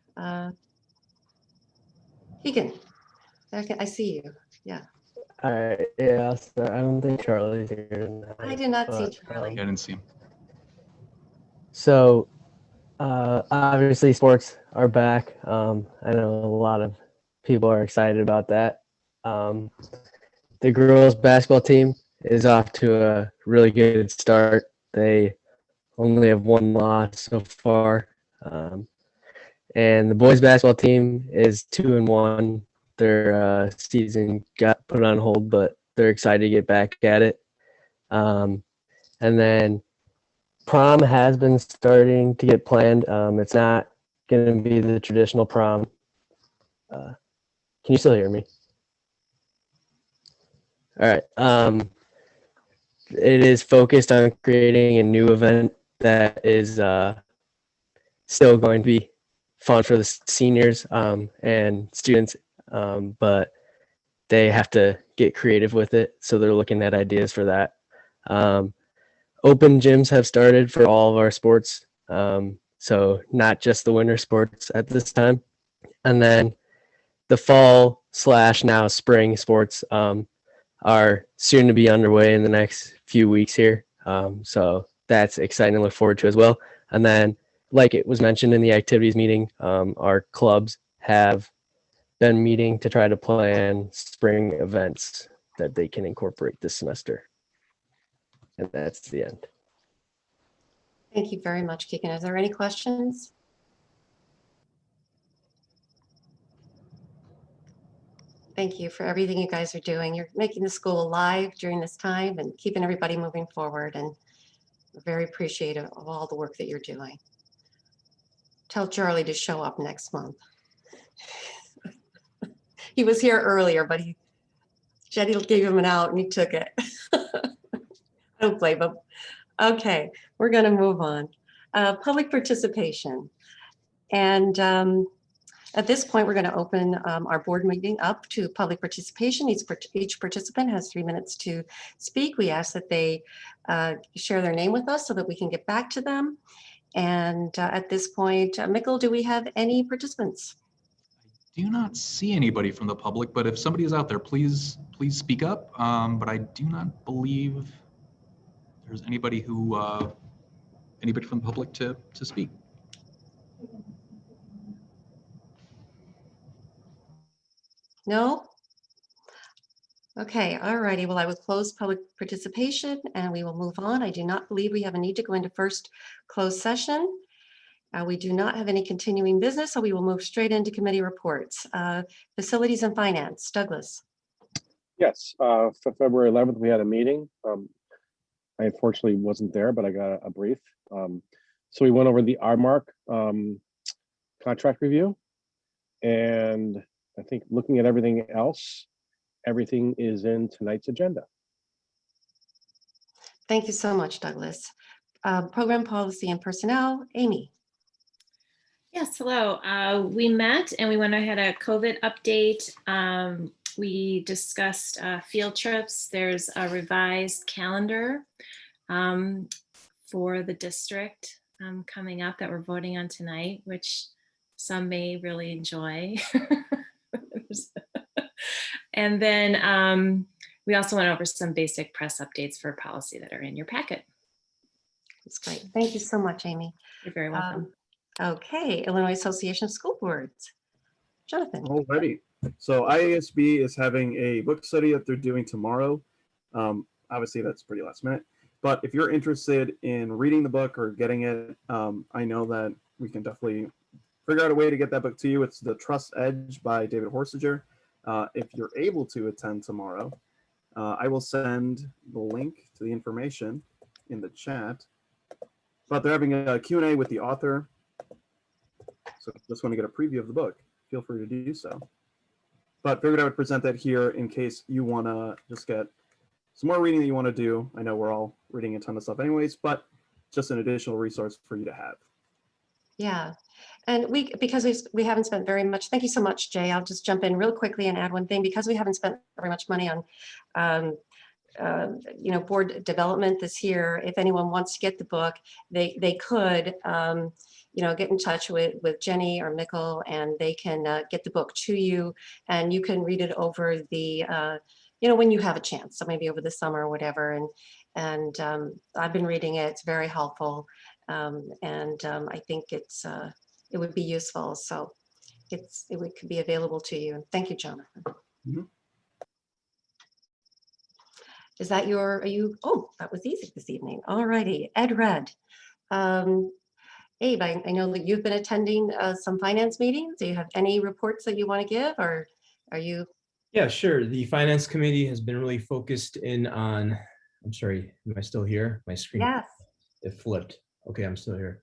Keegan, I see you. Yeah. All right, yeah, so I don't think Charlie's here tonight. I did not see but, Charlie. I didn't see him. So obviously sports are back. I know a lot of people are excited about that. The girls basketball team is off to a really good start. They only have 1 loss so far. And the boys basketball team is 2-1. Their season got put on hold, but they're excited to get back at it. And then prom has been starting to get planned. It's not going to be the traditional prom. Can you still hear me? All right. It is focused on creating a new event that is still going to be fun for the seniors and students, but they have to get creative with it. So they're looking at ideas for that. Open gyms have started for all of our sports. So not just the winter sports at this time. And then the fall / now spring sports are soon to be underway in the next few weeks here. So that's exciting to look forward to as well. And then, like it was mentioned in the activities meeting, our clubs have been meeting to try to plan spring events that they can incorporate this semester. And that's the end. Thank you very much, Keegan. Is there any questions? Thank you for everything you guys are doing. You're making the school alive during this time and keeping everybody moving forward. And we're very appreciative of all the work that you're doing. Tell Charlie to show up next month. He was here earlier, but Jenny gave him an out and he took it. I don't blame him. Okay, we're going to move on. Public participation. And at this point, we're going to open our board meeting up to public participation. Each participant has 3 minutes to speak. We ask that they share their name with us so that we can get back to them. And at this point, Mikkel, do we have any participants? I do not see anybody from the public, but if somebody is out there, please speak up. But I do not believe there's anybody from the public to speak. No? Okay, all righty. Well, I will close public participation and we will move on. I do not believe we have a need to go into first closed session. We do not have any continuing business, so we will move straight into committee reports. Facilities and Finance, Douglas. Yes, for February 11th, we had a meeting. I unfortunately wasn't there, but I got a brief. So we went over the RMARC contract review. And I think looking at everything else, everything is in tonight's agenda. Thank you so much, Douglas. Program Policy and Personnel, Amy. Yes, hello. We met and we went ahead a COVID update. We discussed field trips. There's a revised calendar for the district coming up that we're voting on tonight, which some may really enjoy. And then we also went over some basic press updates for policy that are in your packet. That's great. Thank you so much, Amy. You're very welcome. Okay, Illinois Association of School Boards. Jonathan. Alrighty. So IASB is having a book study that they're doing tomorrow. Obviously, that's pretty last minute. But if you're interested in reading the book or getting it, I know that we can definitely figure out a way to get that book to you. It's The Trust Edge by David Horsiger. If you're able to attend tomorrow, I will send the link to the information in the chat. But they're having a Q&A with the author. So if you just want to get a preview of the book, feel free to do so. But figured I would present that here in case you want to just get some more reading that you want to do. I know we're all reading a ton of stuff anyways, but just an additional resource for you to have. Yeah, and because we haven't spent very much, thank you so much, Jay. I'll just jump in real quickly and add one thing. Because we haven't spent very much money on board development this year, if anyone wants to get the book, they could get in touch with Jenny or Mikkel, and they can get the book to you, and you can read it over the when you have a chance, so maybe over the summer or whatever. And I've been reading it. It's very helpful, and I think it would be useful. So it could be available to you. Thank you, Jonathan. Mm-hmm. Is that oh, that was easy this evening. All righty, Ed Red. Abe, I know that you've been attending some finance meetings. Do you have any reports that you want to give, or are you? Yeah, sure. The finance committee has been really focused in on, I'm sorry, am I still here? My screen, yes, it flipped. Okay, I'm still here.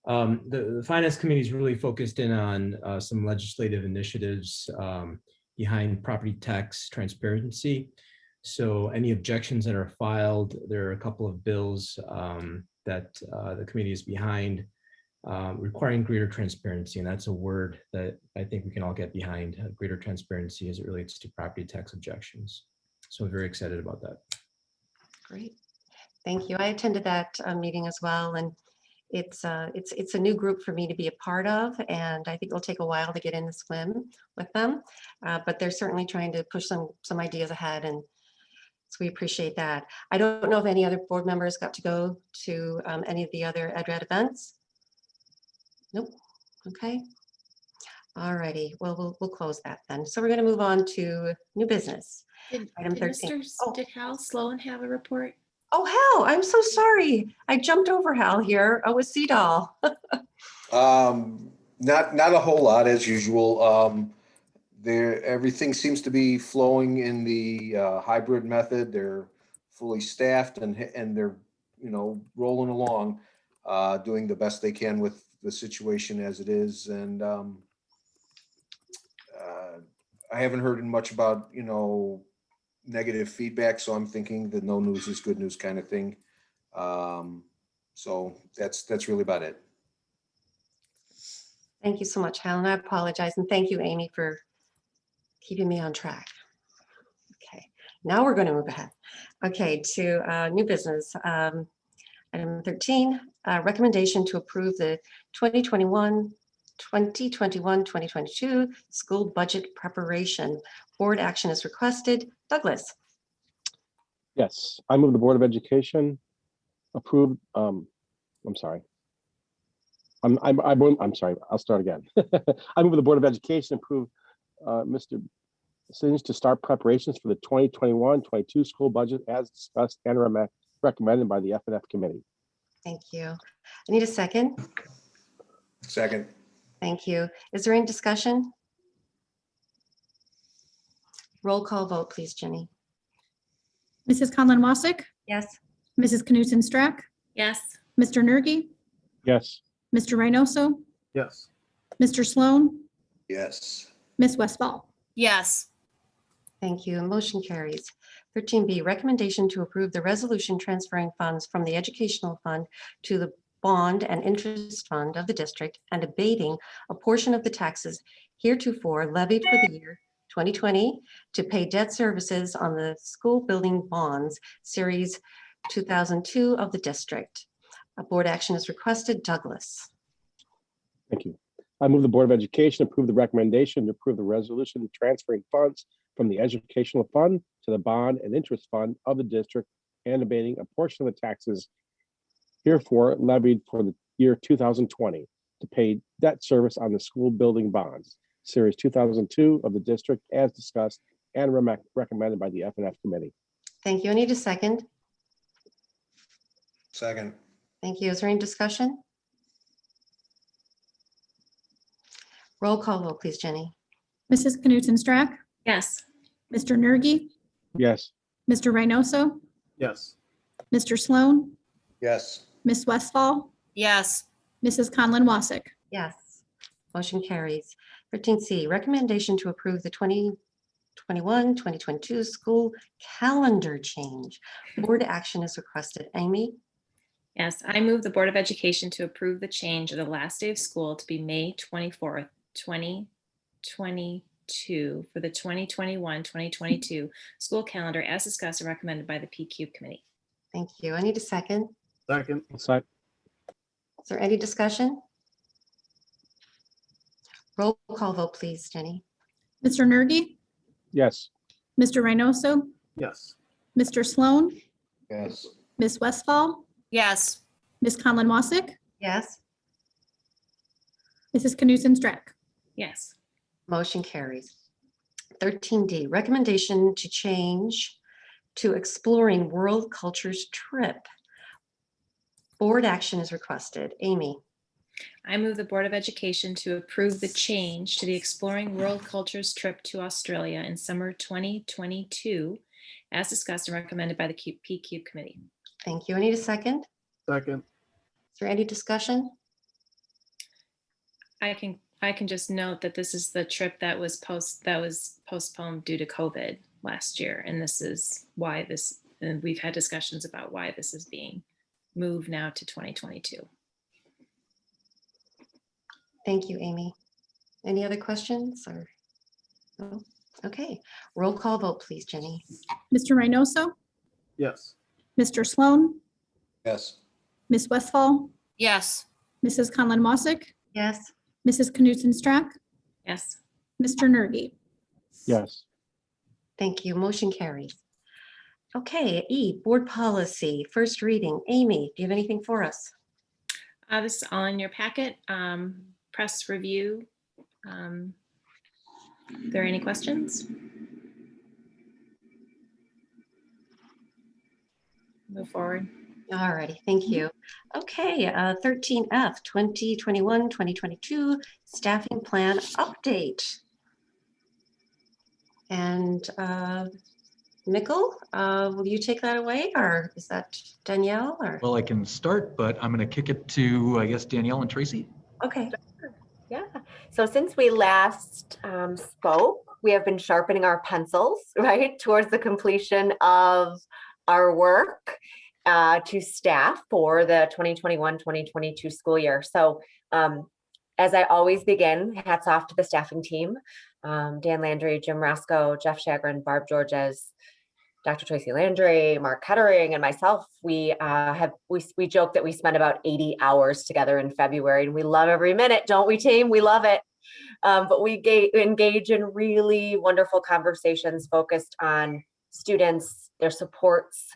The finance committee is really focused in on some legislative initiatives behind property tax transparency. So any objections that are filed, there are a couple of bills that the committee is behind requiring greater transparency. And that's a word that I think we can all get behind, greater transparency as it relates to property tax objections. So I'm very excited about that. Great. Thank you. I attended that meeting as well. And it's a new group for me to be a part of. And I think it'll take a while to get in the swim with them. But they're certainly trying to push some ideas ahead. And so we appreciate that. I don't know if any other board members got to go to any of the other EdRed events. Nope. Okay. All righty. Well, we'll close that then. So we're going to move on to new business. Item 13. Did Hal Sloan have a report? Oh, Hal, I'm so sorry. I jumped over Hal here. Oh, with CDOL. Not a whole lot as usual. Everything seems to be flowing in the hybrid method. They're fully staffed and they're rolling along, doing the best they can with the situation as it is. And I haven't heard much about negative feedback, so I'm thinking that no news is good news kind of thing. So that's really about it. Thank you so much, Hal, and I apologize, and thank you, Amy, for keeping me on track. Okay, now we're going to move ahead. Okay, to new business. Item 13, recommendation to approve the 2021-2022 school budget preparation. Board action is requested. Douglas. Yes, I move the Board of Education approve. I'm sorry. I'm sorry. I'll start again. I move the Board of Education approve Mr. decisions to start preparations for the 2021-22 school budget as discussed and recommended by the F&F committee. Thank you. I need a second. Second. Thank you. Is there any discussion? Roll call vote, please, Jenny. Mrs. Conlon Wassick, Yes. Mrs. Knutson Strack, Yes. Mr. Nergy, Yes. Mr. Reynoso, Yes. Mr. Sloan, Yes. Ms. Westfall. Yes. Thank you. Motion carries. 13B, recommendation to approve the resolution transferring funds from the educational fund to the bond and interest fund of the district and abating a portion of the taxes heretofore levied for the year 2020 to pay debt services on the school building bonds series 2002 of the district. A board action is requested. Douglas. Thank you. I move the Board of Education approve the recommendation to approve the resolution transferring funds from the educational fund to the bond and interest fund of the district and abating a portion of the taxes herefore levied for the year 2020 to pay debt service on the school building bonds, series 2002 of the district as discussed and recommended by the F&F committee. Thank you. I need a second. Second. Thank you. Is there any discussion? Roll call vote, please, Jenny. Mrs. Knutson Strack, Yes. Mr. Nergy, Yes. Mr. Reynoso, Yes. Mr. Sloan, Yes. Ms. Westfall, Yes. Mrs. Conlon Wassick. Yes. Motion carries. 13C, recommendation to approve the 2021-2022 school calendar change. Board action is requested. Amy? Yes, I move the Board of Education to approve the change of the last day of school to be May 24th, 2022 for the 2021-2022 school calendar as discussed and recommended by the PQ committee. Thank you. I need a second. Second. Second. Is there any discussion? Roll call vote, please, Jenny. Mr. Nergy, Yes. Mr. Reynoso, Yes. Mr. Sloan, Yes. Ms. Westfall, Yes. Ms. Conlon Wassick, Yes. Mrs. Knutson Strack. Yes. Motion carries. 13D, recommendation to change to exploring world cultures trip. Board action is requested. Amy? I move the Board of Education to approve the change to the Exploring World Cultures trip to Australia in summer 2022 as discussed and recommended by the PQ committee. Thank you. I need a second. Second. Is there any discussion? I can just note that this is the trip that was postponed due to COVID last year, and this is why and we've had discussions about why this is being moved now to 2022. Thank you, Amy. Any other questions or? No? Okay, roll call vote, please, Jenny. Mr. Reynoso, Yes. Mr. Sloan, Yes. Ms. Westfall, Yes. Mrs. Conlon Wassick, Yes. Mrs. Knutson Strack, Yes. Mr. Nergy. Yes. Thank you. Motion carries. Okay, E, board policy, first reading. Amy, do you have anything for us? This is all in your packet. Press review. Are there any questions? Move forward. All righty, thank you. Okay, 13F, 2021-2022 staffing plan update. And Mikkel, will you take that away, or is that Danielle? Or Well, I can start, but I'm going to kick it to, I guess, Danielle and Tracy. okay. Yeah. So since we last spoke, we have been sharpening our pencils, right, towards the completion of our work to staff for the 2021-2022 school year. So as I always begin, hats off to the staffing team, Dan Landry, Jim Rasco, Jeff Shagrin, Barb Georges, Dr. Tracy Landry, Mark Kettering, and myself. We joke that we spent about 80 hours together in February, and we love every minute, don't we, team? We love it. But we engage in really wonderful conversations focused on students, their supports,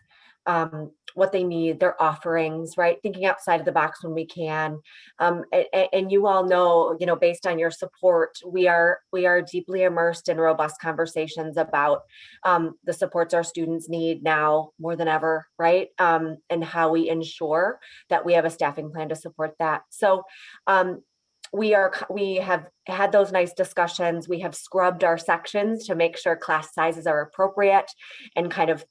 what they need, their offerings, right? Thinking outside of the box when we can. And you all know, based on your support, we are deeply immersed in robust conversations about the supports our students need now more than ever, right? And how we ensure that we have a staffing plan to support that. So we have had those nice discussions. We have scrubbed our sections to make sure class sizes are appropriate, and kind of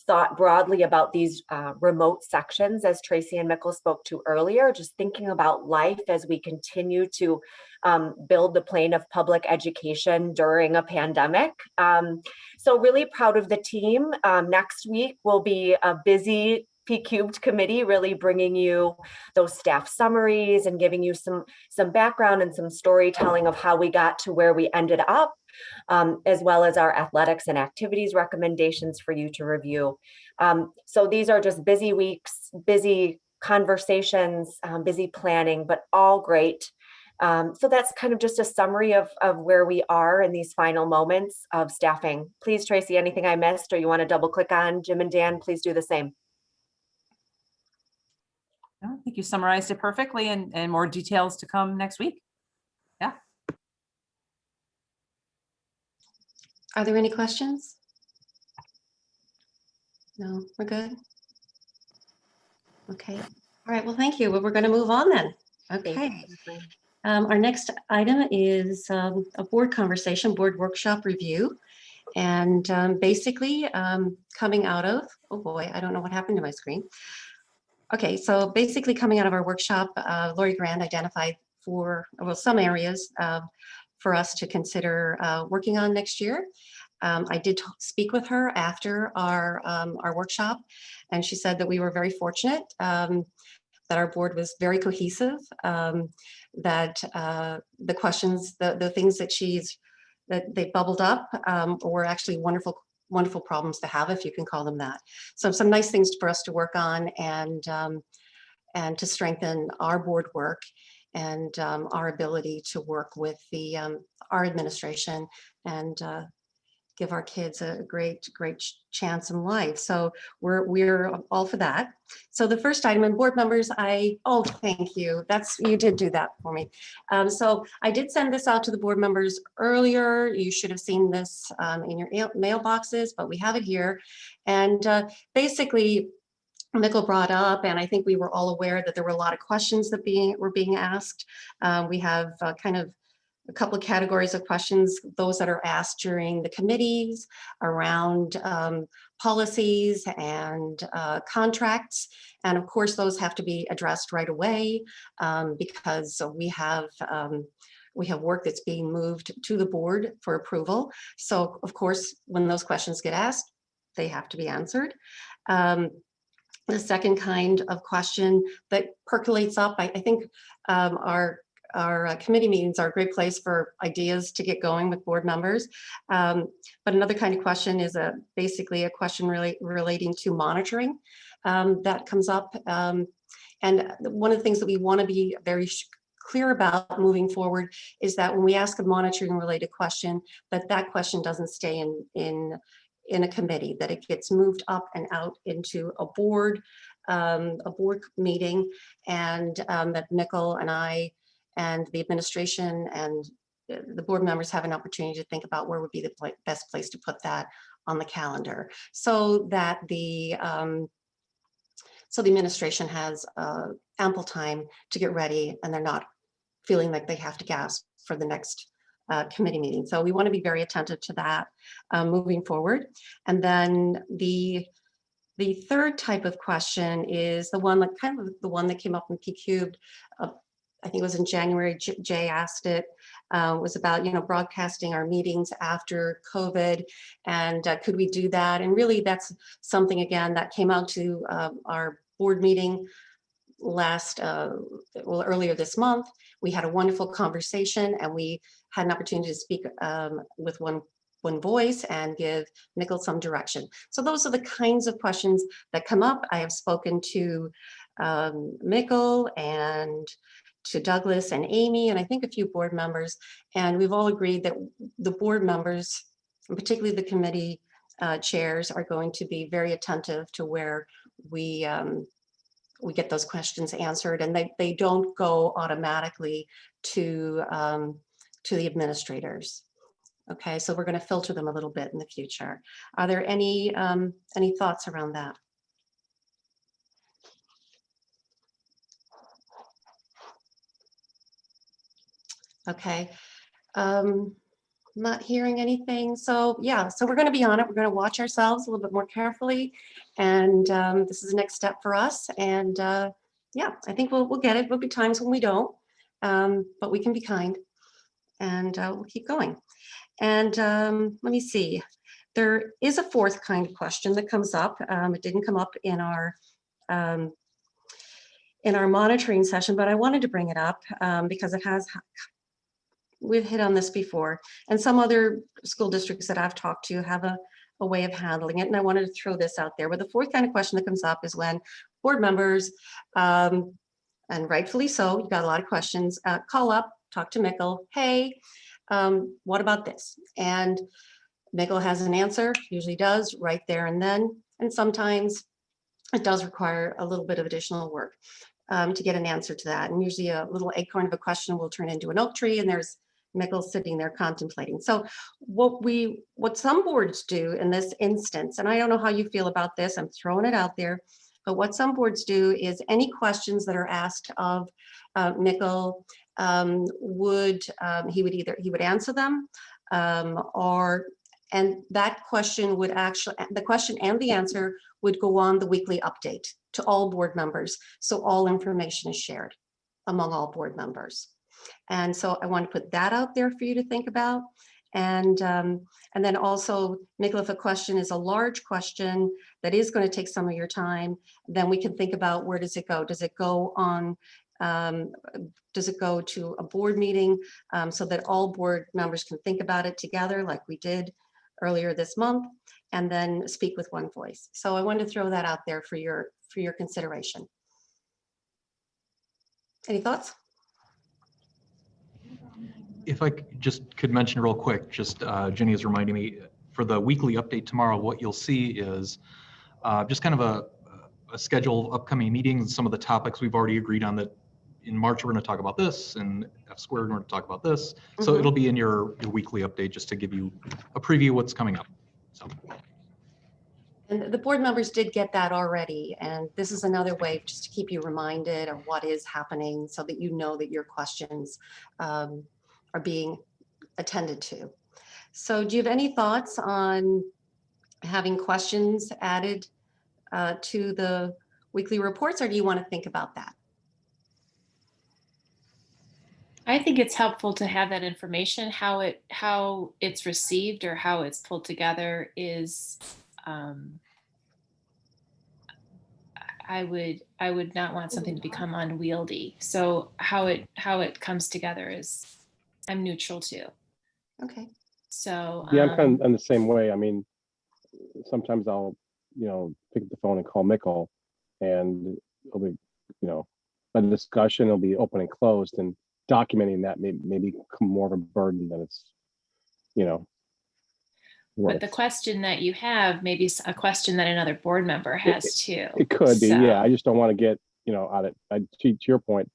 thought broadly about these remote sections, as Tracy and Mikkel spoke to earlier, just thinking about life as we continue to build the plane of public education during a pandemic. So really proud of the team. Next week will be a busy P-Cubed committee, really bringing you those staff summaries and giving you some background and some storytelling of how we got to where we ended up, as well as our athletics and activities recommendations for you to review. So these are just busy weeks, busy conversations, busy planning, but all great. So that's kind of just a summary of where we are in these final moments of staffing. Please, Tracy, anything I missed or you want to double click on, Jim and Dan, please do the same. I think you summarized it perfectly, and more details to come next week. Yeah. Are there any questions? No, we're good. Okay. All right. Well, thank you. Well, we're going to move on then. Okay. Our next item is a board conversation, board workshop review. And basically coming out of, oh boy, I don't know what happened to my screen. Okay, so basically coming out of our workshop, Lori Grand identified some areas for us to consider working on next year. I did speak with her after our workshop, and she said that we were very fortunate that our board was very cohesive, that the questions, the things that they bubbled up were actually wonderful problems to have, if you can call them that. So some nice things for us to work on and to strengthen our board work and our ability to work with our administration and give our kids a great chance in life. So we're all for that. So the first item, and board members, oh, thank you. You did do that for me. So I did send this out to the board members earlier. You should have seen this in your mailboxes, but we have it here. And basically, Mikkel brought up, and I think we were all aware that there were a lot of questions that were being asked. We have kind of a couple of categories of questions, those that are asked during the committees around policies and contracts. And of course, those have to be addressed right away because we have work that's being moved to the board for approval. So of course, when those questions get asked, they have to be answered. The second kind of question that percolates up, I think our committee meetings are a great place for ideas to get going with board members. But another kind of question is basically a question relating to monitoring that comes up. And one of the things that we want to be very clear about moving forward is that when we ask a monitoring related question, that question doesn't stay in a committee, that it gets moved up and out into a board meeting, and that Mikkel and I and the administration and the board members have an opportunity to think about where would be the best place to put that on the calendar, so that the administration has ample time to get ready and they're not feeling like they have to gasp for the next committee meeting. So we want to be very attentive to that moving forward. And then the third type of question is the one that came up in P-Cubed. I think it was in January, Jay asked it, was about, broadcasting our meetings after COVID, and could we do that? And really that's something, again, that came out to our board meeting earlier this month. We had a wonderful conversation and we had an opportunity to speak with one voice and give Mikkel some direction. So those are the kinds of questions that come up. I have spoken to Mikkel and to Douglas and Amy, and I think a few board members, and we've all agreed that the board members, and particularly the committee chairs, are going to be very attentive to where we get those questions answered, and they don't go automatically to the administrators. Okay, so we're going to filter them a little bit in the future. Are there any thoughts around that? Okay, not hearing anything. So yeah, so we're going to be on it. We're going to watch ourselves a little bit more carefully, and this is the next step for us. And yeah, I think we'll get it. There'll be times when we don't, but we can be kind, and we'll keep going. And let me see. There is a fourth kind of question that comes up. It didn't come up in our monitoring session, but I wanted to bring it up because we've hit on this before, and some other school districts that I've talked to have a way of handling it. And I wanted to throw this out there. But the fourth kind of question that comes up is when board members, and rightfully so, you've got a lot of questions, call up, talk to Mikkel, hey, what about this? And Mikkel has an answer, usually does, right there and then. And sometimes it does require a little bit of additional work to get an answer to that. And usually a little acorn of a question will turn into an oak tree, and there's Mikkel sitting there contemplating. So what some boards do in this instance, and I don't know how you feel about this, I'm throwing it out there, but what some boards do is any questions that are asked of Mikkel, he would answer them, and that question would actually, the question and the answer would go on the weekly update to all board members. So all information is shared among all board members. And so I want to put that out there for you to think about. And then also, Mikkel, if a question is a large question that is going to take some of your time, then we can think about where does it go? Does it go on, does it go to a board meeting so that all board members can think about it together like we did earlier this month, and then speak with one voice? So I wanted to throw that out there for your consideration. Any thoughts? If I just could mention real quick, just Jenny is reminding me, for the weekly update tomorrow, what you'll see is just kind of a schedule of upcoming meetings, some of the topics we've already agreed on, that in March we're going to talk about this, and F squared we're going to talk about this. So it'll be in your weekly update just to give you a preview of what's coming up. So. And the board members did get that already, and this is another way just to keep you reminded of what is happening so that you know that your questions are being attended to. So do you have any thoughts on having questions added to the weekly reports, or do you want to think about that? I think it's helpful to have that information. How it's received or how it's pulled together is, I would not want something to become unwieldy. So how it comes together is, I'm neutral to. Okay. So yeah, I'm kind of in the same way. I mean, sometimes I'll, pick up the phone and call Mikkel, and it'll be, a discussion. It'll be open and closed, and documenting that may become more of a burden than it's, But the question that you have may be a question that another board member has too. It could be, yeah. I just don't want to get, out of. To your point,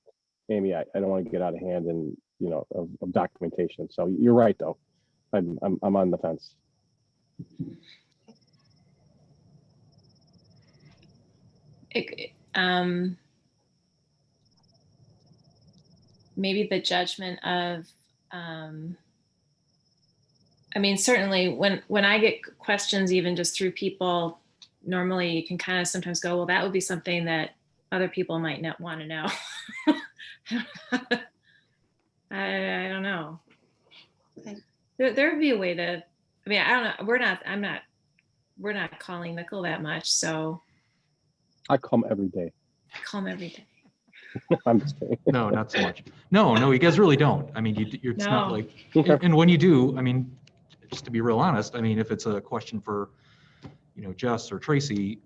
Amy, I don't want to get out of hand and of documentation. So you're right, though. I'm on the fence. Maybe the judgment of, I mean, certainly when I get questions, even just through people, normally you can kind of sometimes go, well, that would be something that other people might not want to know. I don't know. Okay. There would be a way to, I mean, I don't know. We're not calling Mikkel that much. So I call him every day. I call him every day. I'm just kidding. No, not so much. No, you guys really don't. I mean, it's not like, and when you do, I mean, just to be real honest, I mean, if it's a question for, Jess or Tracy,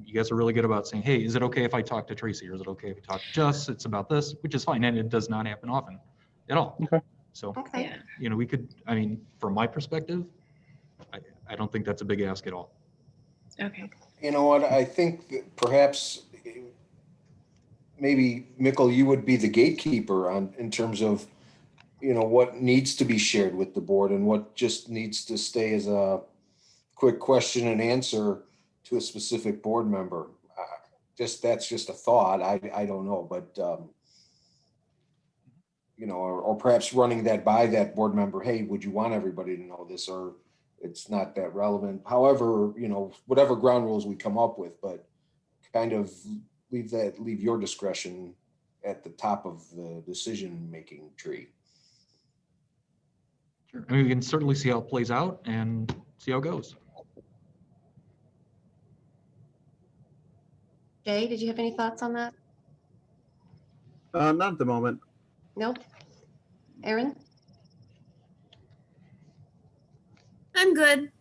you guys are really good about saying, hey, is it okay if I talk to Tracy, or is it okay if I talk to Jess? It's about this, which is fine. And it does not happen often at all. Okay. So, okay. We could, I mean, from my perspective, I don't think that's a big ask at all. Okay. You know what, I think that perhaps maybe Mikkel, you would be the gatekeeper on, in terms of, you know, what needs to be shared with the board and what just needs to stay as a quick question and answer to a specific board member. That's just a thought. I don't know, but you know, or perhaps running that by that board member. Hey, would you want everybody to know this, or it's not that relevant? However, you know, whatever ground rules we come up with, but kind of leave your discretion at the top of the decision-making tree. Sure. I mean, we can certainly see how it plays out and see how it goes. Jay, did you have any thoughts on that? Not at the moment. Nope. Erin? I'm good.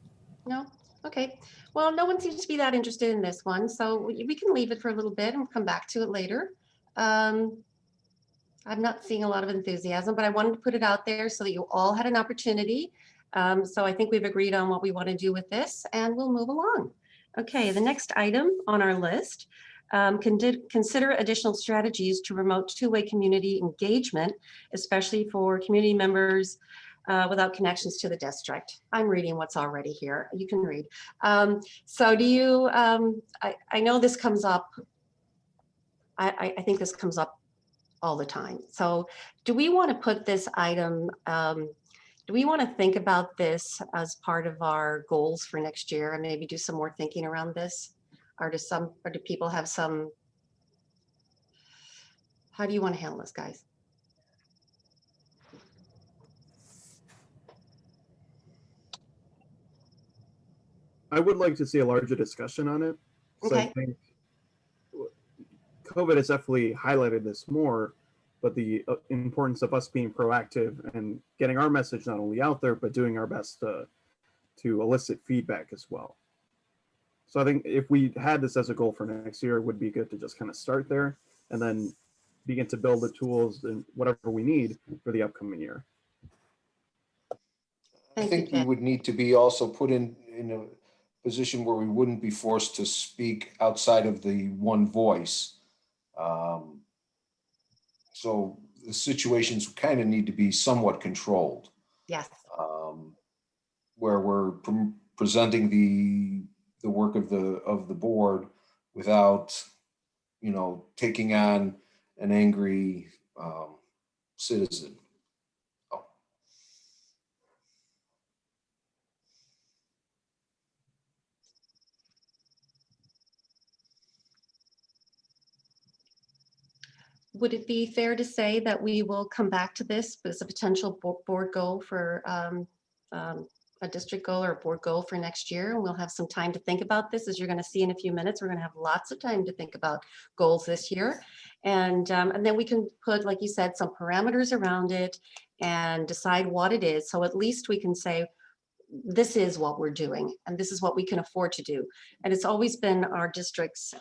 No? Okay. Well, no one seems to be that interested in this one, so we can leave it for a little bit and come back to it later. I'm not seeing a lot of enthusiasm, but I wanted to put it out there so that you all had an opportunity. So I think we've agreed on what we want to do with this, and we'll move along. Okay, the next item on our list, consider additional strategies to promote two-way community engagement, especially for community members without connections to the district. I'm reading what's already here. You can read. So do you, I know this comes up, I think this comes up all the time. So do we want to put this item, do we want to think about this as part of our goals for next year and maybe do some more thinking around this? Or do people have some, how do you want to handle this, guys? I would like to see a larger discussion on it. So I think COVID has definitely highlighted this more, but the importance of us being proactive and getting our message not only out there, but doing our best to elicit feedback as well. So I think if we had this as a goal for next year, it would be good to just kind of start there and then begin to build the tools and whatever we need for the upcoming year. I think we would need to be also put in a position where we wouldn't be forced to speak outside of the one voice. So the situations kind of need to be somewhat controlled. Yes. Where we're presenting the work of the board without, you know, taking on an angry citizen. Would it be fair to say that we will come back to this as a potential board goal for a district goal or a board goal for next year? And we'll have some time to think about this. As you're going to see in a few minutes, we're going to have lots of time to think about goals this year. And then we can put, like you said, some parameters around it and decide what it is. So at least we can say, this is what we're doing and this is what we can afford to do. And it's always been our district's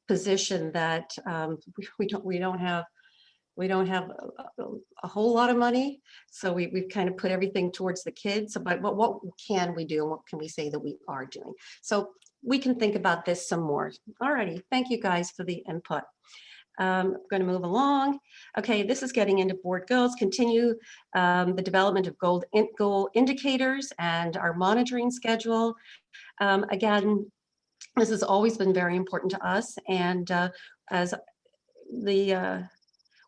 position that we don't have a whole lot of money, so we've kind of put everything towards the kids. But what can we do and what can we say that we are doing? So we can think about this some more. Alrighty, thank you guys for the input. I'm going to move along. Okay, this is getting into board goals. Continue the development of goal indicators and our monitoring schedule. Again, this has always been very important to us, and as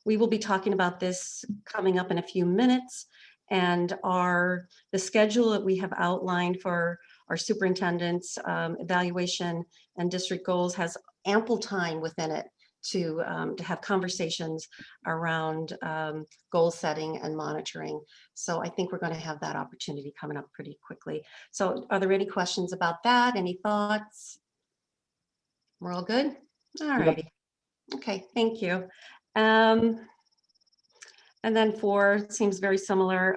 we will be talking about this coming up in a few minutes, and the schedule that we have outlined for our superintendent's evaluation and district goals has ample time within it to have conversations around goal setting and monitoring. So I think we're going to have that opportunity coming up pretty quickly. So are there any questions about that? Any thoughts? We're all good? All righty. Okay, thank you. And then seems very similar,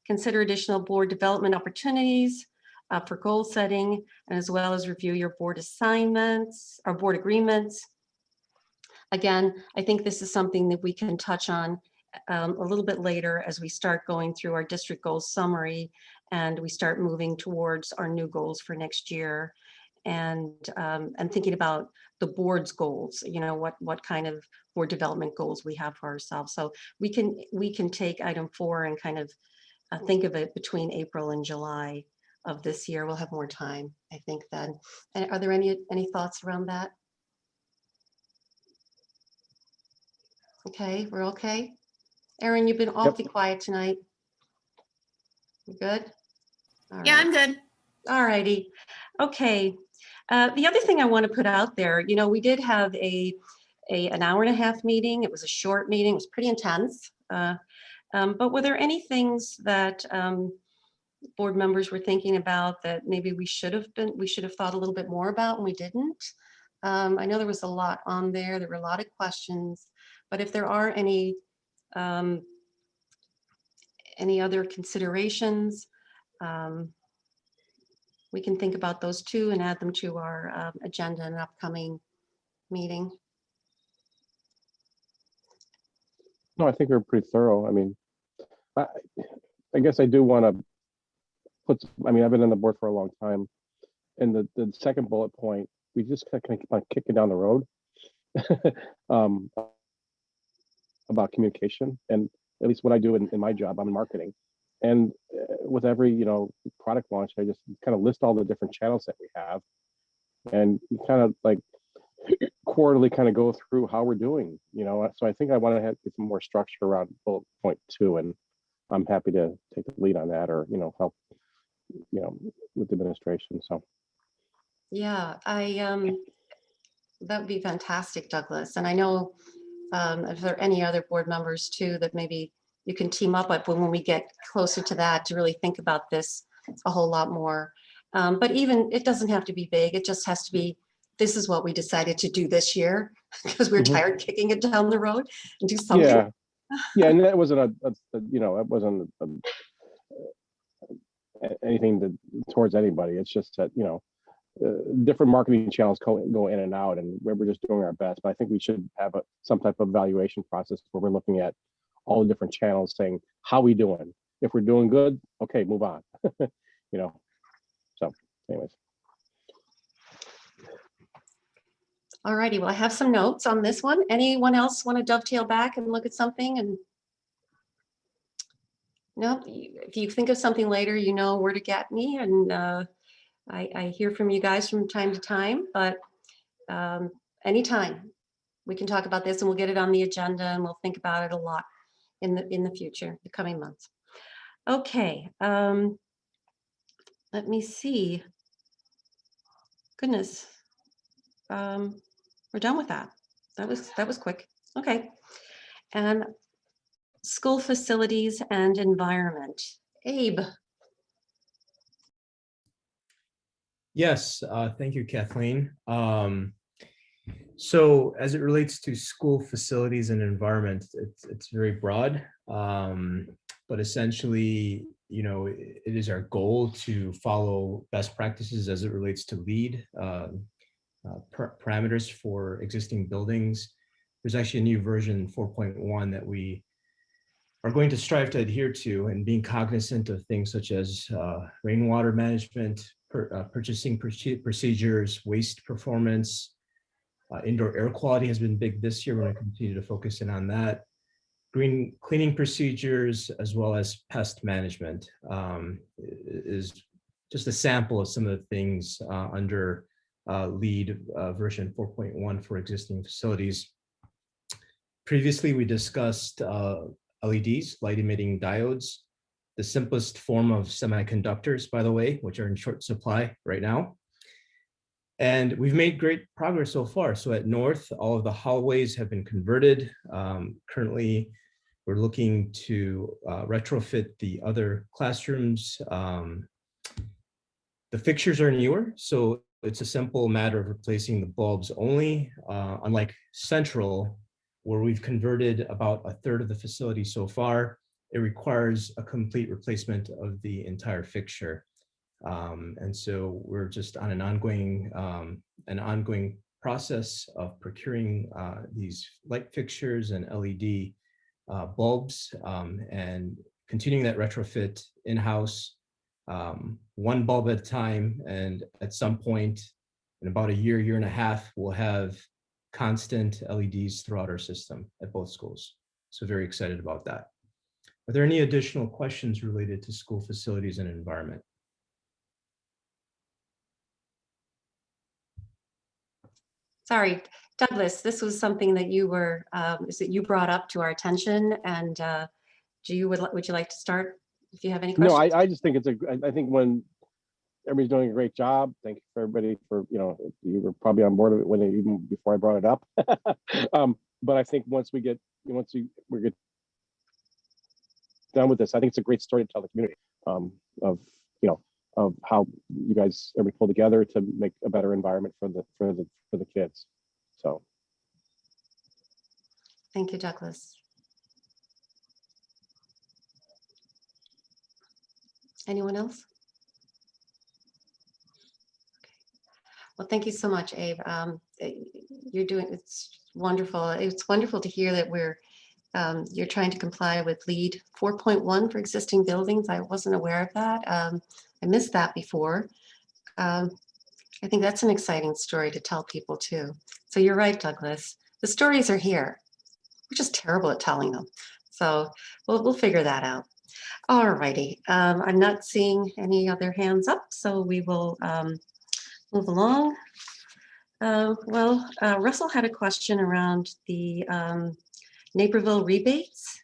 consider additional board development opportunities for goal setting, and as well as review your board assignments or board agreements. Again, I think this is something that we can touch on a little bit later as we start going through our district goals summary and we start moving towards our new goals for next year. and thinking about the board's goals, you know, what kind of board development goals we have for ourselves. So we can take item 4 and kind of think of it between April and July of this year. We'll have more time, I think, then. And are there any thoughts around that? Okay, we're okay. Erin, you've been awfully quiet tonight. You good? All Yeah, right. I'm good. All righty. Okay. The other thing I want to put out there, you know, we did have an hour-and-a-half meeting. It was a short meeting. It was pretty intense. But were there any things that board members were thinking about that maybe we should have thought a little bit more about and we didn't? I know there was a lot on there. There were a lot of questions, but if there are any other considerations, we can think about those too and add them to our agenda in an upcoming meeting. No, I think we're pretty thorough. I mean, I guess I do want to I mean, I've been on the board for a long time. And the second bullet point, we just kind of keep on kicking down the road about communication. And at least what I do in my job, I'm in marketing. And with every, you know, product launch, I just kind of list all the different channels that we have. And kind of like quarterly kind of go through how we're doing, you know. So I think I want to get some more structure around bullet point 2, and I'm happy to take the lead on that, or, you know, help, you know, with the administration. So Yeah, that would be fantastic, Douglas. And I know if there are any other board members too that maybe you can team up with when we get closer to that, to really think about this a whole lot more. But even, it doesn't have to be big. It just has to be, this is what we decided to do this year because we're tired of kicking it down the road, and do something. Yeah, and that wasn't you know, it wasn't anything towards anybody. It's just that, you know, different marketing channels go in and out, and we're just doing our best. But I think we should have some type of evaluation process where we're looking at all the different channels, saying, how we doing? If we're doing good, okay, move on. You know. So, anyways. All righty. Well, I have some notes on this one. Anyone else want to dovetail back and look at something? And no, if you think of something later, you know where to get me, and I hear from you guys from time to time, but anytime we can talk about this, and we'll get it on the agenda, and we'll think about it a lot in the future, the coming months. Okay, let me see. Goodness, we're done with that. That was quick. Okay, and school facilities and environment. Abe. Yes, thank you, Kathleen. So as it relates to school facilities and environment, it's very broad, but essentially, you know, it is our goal to follow best practices as it relates to LEED parameters for existing buildings. There's actually a new version 4.1 that we are going to strive to adhere to, and being cognizant of things such as rainwater management, purchasing procedures, waste performance. Indoor air quality has been big this year. We're going to continue to focus in on that. Green cleaning procedures, as well as pest management, is just a sample of some of the things under LEED version 4.1 for existing facilities. Previously, we discussed LEDs, light emitting diodes, the simplest form of semiconductors, by the way, which are in short supply right now. And we've made great progress so far. So at North, all of the hallways have been converted. Currently, we're looking to retrofit the other classrooms. The fixtures are newer, so it's a simple matter of replacing the bulbs only, unlike Central, where we've converted about a third of the facility so far. It requires a complete replacement of the entire fixture. And so we're just on an ongoing process of procuring these light fixtures and LED bulbs, and continuing that retrofit in-house, one bulb at a time. And at some point, In about a year, year and a half, we'll have constant LEDs throughout our system at both schools. So very excited about that. Are there any additional questions related to school facilities and environment? Sorry, Douglas, this was something that you were, you brought up to our attention, and would you like to start if you have any No, questions? I just think I think when everybody's doing a great job, thank you for everybody for, you were probably on board with it even before I brought it up. But I think once we get done with this, I think it's a great story to tell the community of how you guys everybody pull together to make a better environment for the kids. So Thank you, Douglas. Anyone else? Okay. Well, thank you so much, Abe. It's wonderful. It's wonderful to hear that you're trying to comply with LEED 4.1 for existing buildings. I wasn't aware of that. I missed that before. I think that's an exciting story to tell people too. So you're right, Douglas. The stories are here. We're just terrible at telling them. So we'll figure that out. All righty. I'm not seeing any other hands up, so we will move along. Russell had a question around the Naperville rebates.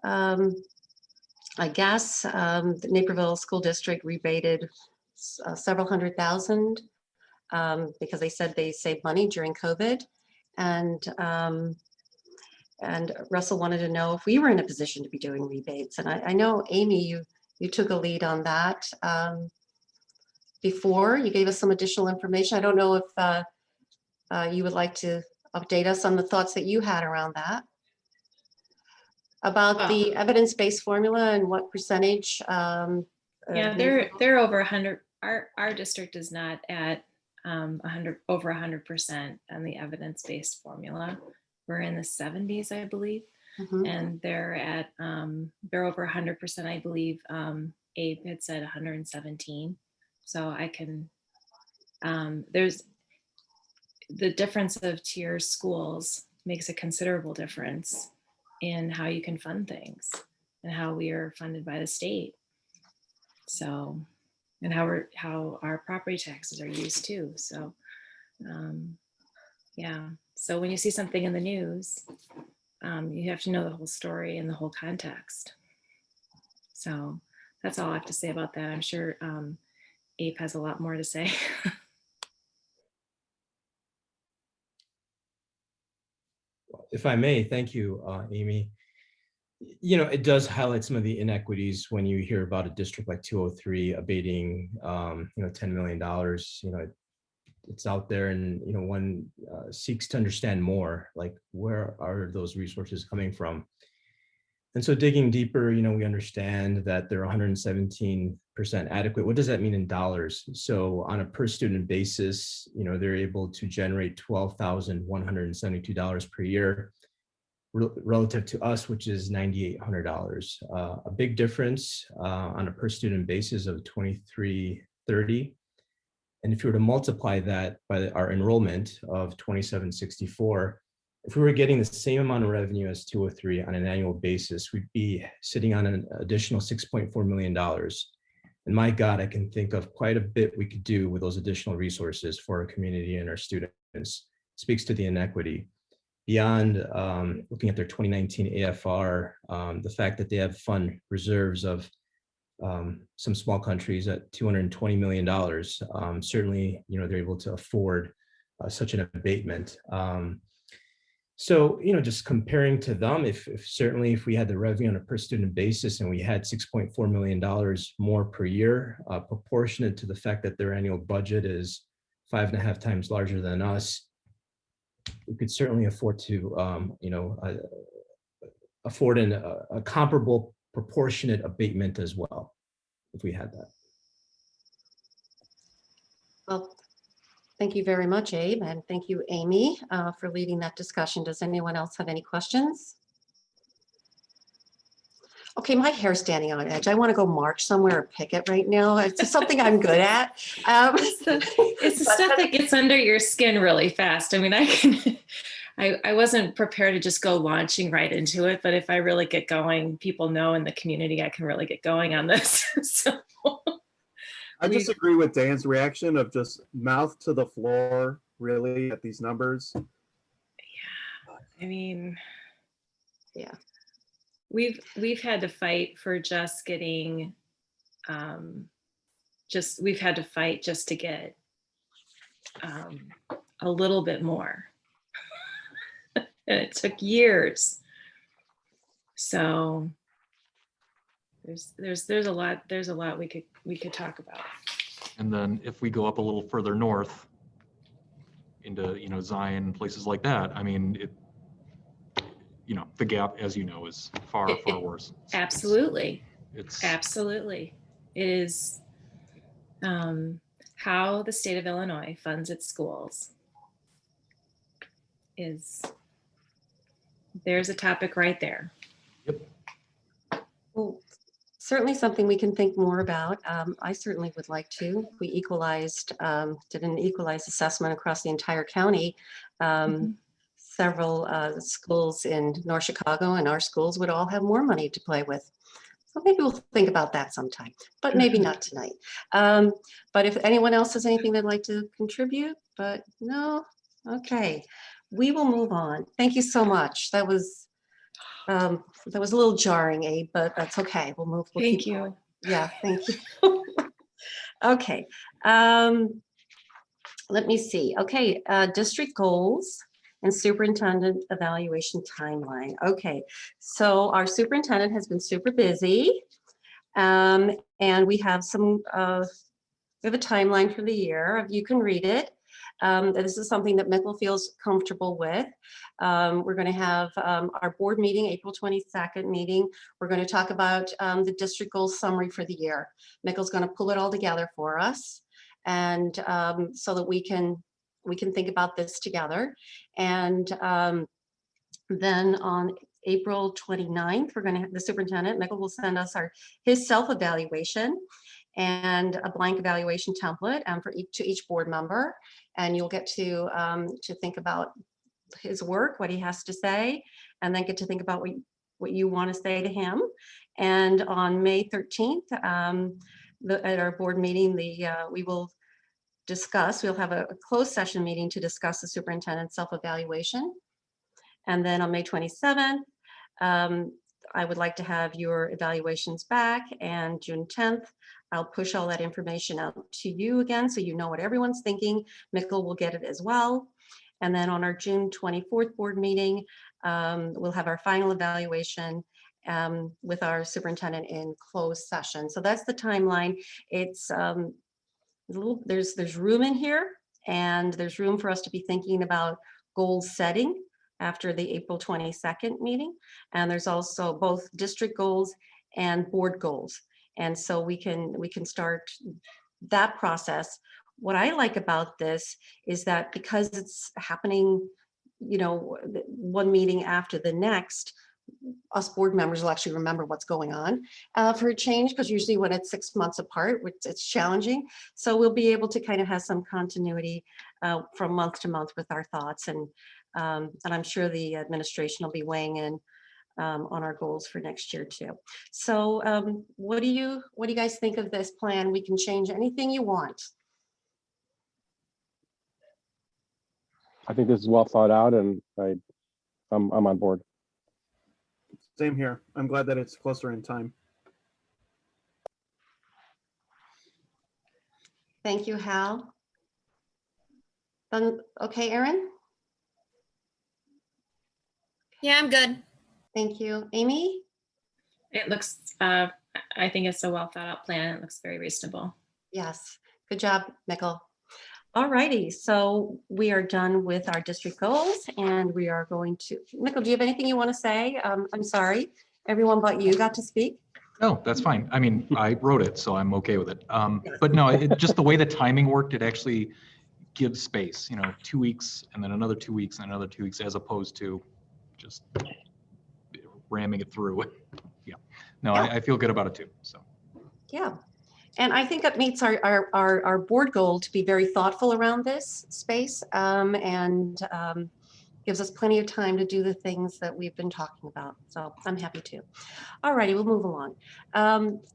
I guess the Naperville School District rebated several $100,000 because they said they saved money during COVID. And Russell wanted to know if we were in a position to be doing rebates. And I know, Amy, you took a lead on that before. You gave us some additional information. I don't know if you would like to update us on the thoughts that you had around that. About the evidence-based formula and what percentage? Yeah, they're over 100. Our district is not at over 100% on the evidence-based formula. We're in the 70s, I believe, and they're at they're over 100%. I believe Abe had said 117. So I can. There's the difference of tier schools makes a considerable difference in how you can fund things and how we are funded by the state. So, and how our property taxes are used too. So, yeah. So when you see something in the news, you have to know the whole story and the whole context. So that's all I have to say about that. I'm sure Abe has a lot more to say. If I may, thank you, Amy. It does highlight some of the inequities when you hear about a district like 203 abating, $10 million. It's out there, and one seeks to understand more, like where are those resources coming from? And so digging deeper, we understand that they're 117% adequate. What does that mean in dollars? So on a per student basis, they're able to generate $12,172 per year relative to us, which is $9,800. A big difference on a per student basis of $2,330. And if you were to multiply that by our enrollment of 2,764, if we were getting the same amount of revenue as 203 on an annual basis, we'd be sitting on an additional $6.4 million. And my God, I can think of quite a bit we could do with those additional resources for our community and our students. It speaks to the inequity. Beyond looking at their 2019 AFR, the fact that they have fund reserves of some small countries at $220 million, certainly, they're able to afford such an abatement. So, just comparing to them, if we had the revenue on a per student basis and we had $6.4 million more per year, proportionate to the fact that their annual budget is 5.5 times larger than us, we could certainly afford to, afford a comparable proportionate abatement as well, if we had that. Well, thank you very much, Abe, and thank you, Amy, for leading that discussion. Does anyone else have any questions? Okay, my hair's standing on edge. I want to go march somewhere or picket right now. It's just something I'm good at. It's the stuff that gets under your skin really fast. I mean, I wasn't prepared to just go launching right into it, but if I really get going, people know in the community I can really get going on this. So I disagree with Dan's reaction of just mouth to the floor, really, at these numbers. I mean, yeah, we've had to fight for just getting, we've had to fight just to get a little bit more, and it took years. So there's a lot we could talk about. And then if we go up a little further north into, you know, Zion, places like that, I mean, you know, the gap, as you know, is far worse. Absolutely. It's absolutely. It is how the state of Illinois funds its schools there's a topic right there. Well, certainly something we can think more about. I certainly would like to. We did an equalized assessment across the entire county. Several schools in North Chicago and our schools would all have more money to play with. So maybe we'll think about that sometime, but maybe not tonight. But if anyone else has anything they'd like to contribute, but no, okay, we will move on. Thank you so much. That was a little jarring, Abe, but that's okay. We'll Thank keep you. going. Yeah, thank you. Okay, let me see. Okay, district goals and superintendent evaluation timeline. Okay, so our superintendent has been super busy, and we have we have a timeline for the year. You can read it. This is something that Mickle feels comfortable with. We're going to have our board meeting, April 22nd meeting. We're going to talk about the district goals summary for the year. Mickle's going to pull it all together for us, and so that we can think about this together. And then on April 29th, we're going to have the superintendent, Mickle, will send us his self-evaluation and a blank evaluation template to each board member. And you'll get to think about his work, what he has to say, and then get to think about what you want to say to him. And on May 13th, at our board meeting, we'll have a closed session meeting to discuss the superintendent's self-evaluation. And then on May 27th, I would like to have your evaluations back, and June 10th, I'll push all that information out to you again, so you know what everyone's thinking. Mickle will get it as well. And then on our June 24th board meeting, we'll have our final evaluation with our superintendent in closed session. So that's the timeline. It's there's room in here, and there's room for us to be thinking about goal setting after the April 22nd meeting. And there's also both district goals and board goals. And so we can start that process. What I like about this is that because it's happening, you know, one meeting after the next, us board members will actually remember what's going on for a change, because usually when it's 6 months apart, it's challenging. So we'll be able to kind of have some continuity from month to month with our thoughts. And I'm sure the administration will be weighing in on our goals for next year too. So what do you guys think of this plan? We can change anything you want. I think this is well thought out, and I'm on board. Same here. I'm glad that it's closer in time. Thank you, Hal. Okay, Erin? Yeah, I'm good. Thank you. Amy? It looks, I think it's a well thought out plan. It looks very reasonable. Yes, good job, Mickle. All righty, so we are done with our district goals, and we are going to, Mickle, do you have anything you want to say? I'm sorry, everyone but you got to speak. No, that's fine. I mean, I wrote it, so I'm okay with it. But no, just the way the timing worked, it actually gives space, you know, 2 weeks and then another 2 weeks and another 2 weeks, as opposed to just ramming it through, you yeah, no, I feel good about it too. So Yeah. And I think it meets our board goal to be very thoughtful around this space and gives us plenty of time to do the things that we've been talking about. So I'm happy to. All righty, we'll move along.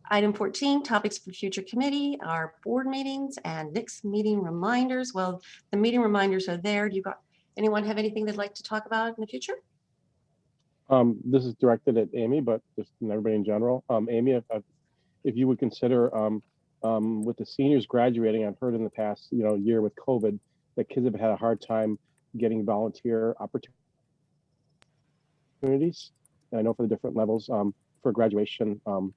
Item 14, topics for future committee, our board meetings and next meeting reminders. Well, the meeting reminders are there. Do you got anyone have anything they'd like to talk about in the future? This is directed at Amy, but just everybody in general. Amy, if you would consider with the seniors graduating, I've heard in the past year with COVID that kids have had a hard time getting volunteer opportunities. And I know for the different levels for graduation, you're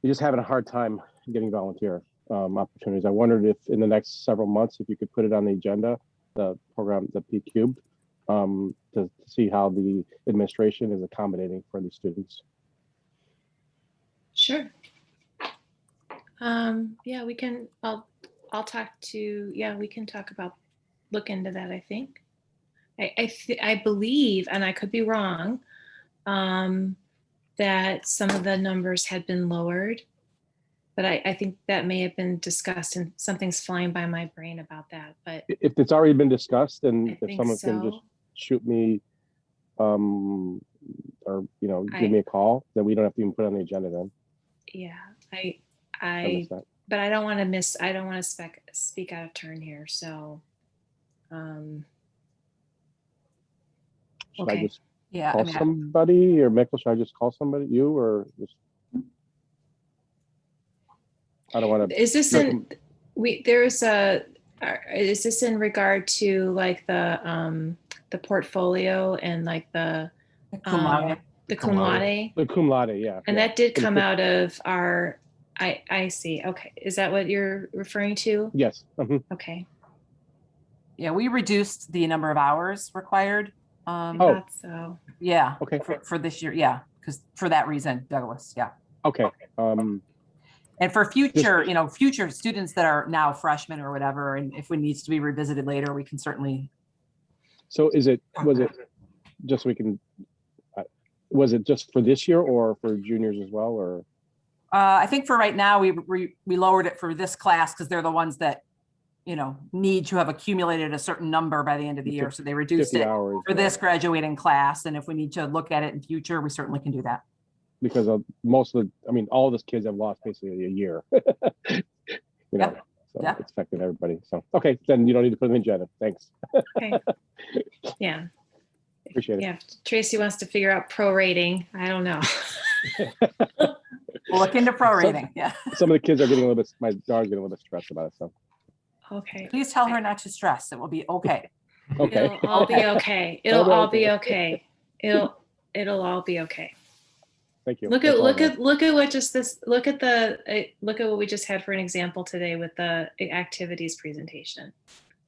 just having a hard time getting volunteer opportunities. I wondered if in the next several months, if you could put it on the agenda, the program, the P Cubed, to see how the administration is accommodating for these students. Sure. Yeah, we can, I'll talk to, yeah, we can talk about, look into that, I think. I believe, and I could be wrong, that some of the numbers had been lowered, but I think that may have been discussed and something's flying by my brain about that, but. If it's already been discussed, and if think someone can just so. shoot me or give me a call, then we don't have to even put it on the agenda then. Yeah, missed that. but I don't want to speak out of turn here. So, Should I okay. just Yeah, call somebody, or Michael, should I just call somebody, you, or just? I don't want to. Is this is this in regard to like the portfolio and like the cum laude. The cum laude? The cum laude, yeah. And yeah. that did come out of our, I see. Okay. Is that what you're referring to? Yes. Okay. Yeah, we reduced the number of hours required. Thought so. Yeah. Okay. For this year, yeah, because for that reason, Douglas, yeah. Okay. And for future, future students that are now freshmen or whatever, and if it needs to be revisited later, we can certainly. So was it just so we can, was it just for this year or for juniors as well, or? I think for right now, we lowered it for this class because they're the ones that, need to have accumulated a certain number by the end of the year. So they reduced it hours, for this graduating class. And if we need to look at it in future, we certainly can do that. Because of all of those kids have lost basically a year. So it's affected everybody. So, okay, then you don't need to put them in agenda. Thanks. Okay. Yeah. Appreciate it. Yeah. Tracy wants to figure out prorating. I don't know. We'll look into prorating. Yeah. Some of the kids are getting a little bit, my daughter's getting a little bit stressed about it. So. Okay. Please tell her not to stress. It will be okay. Okay. It'll all be okay. It'll all be okay. It'll all be okay. Thank you. Look at what we just had for an example today with the activities presentation.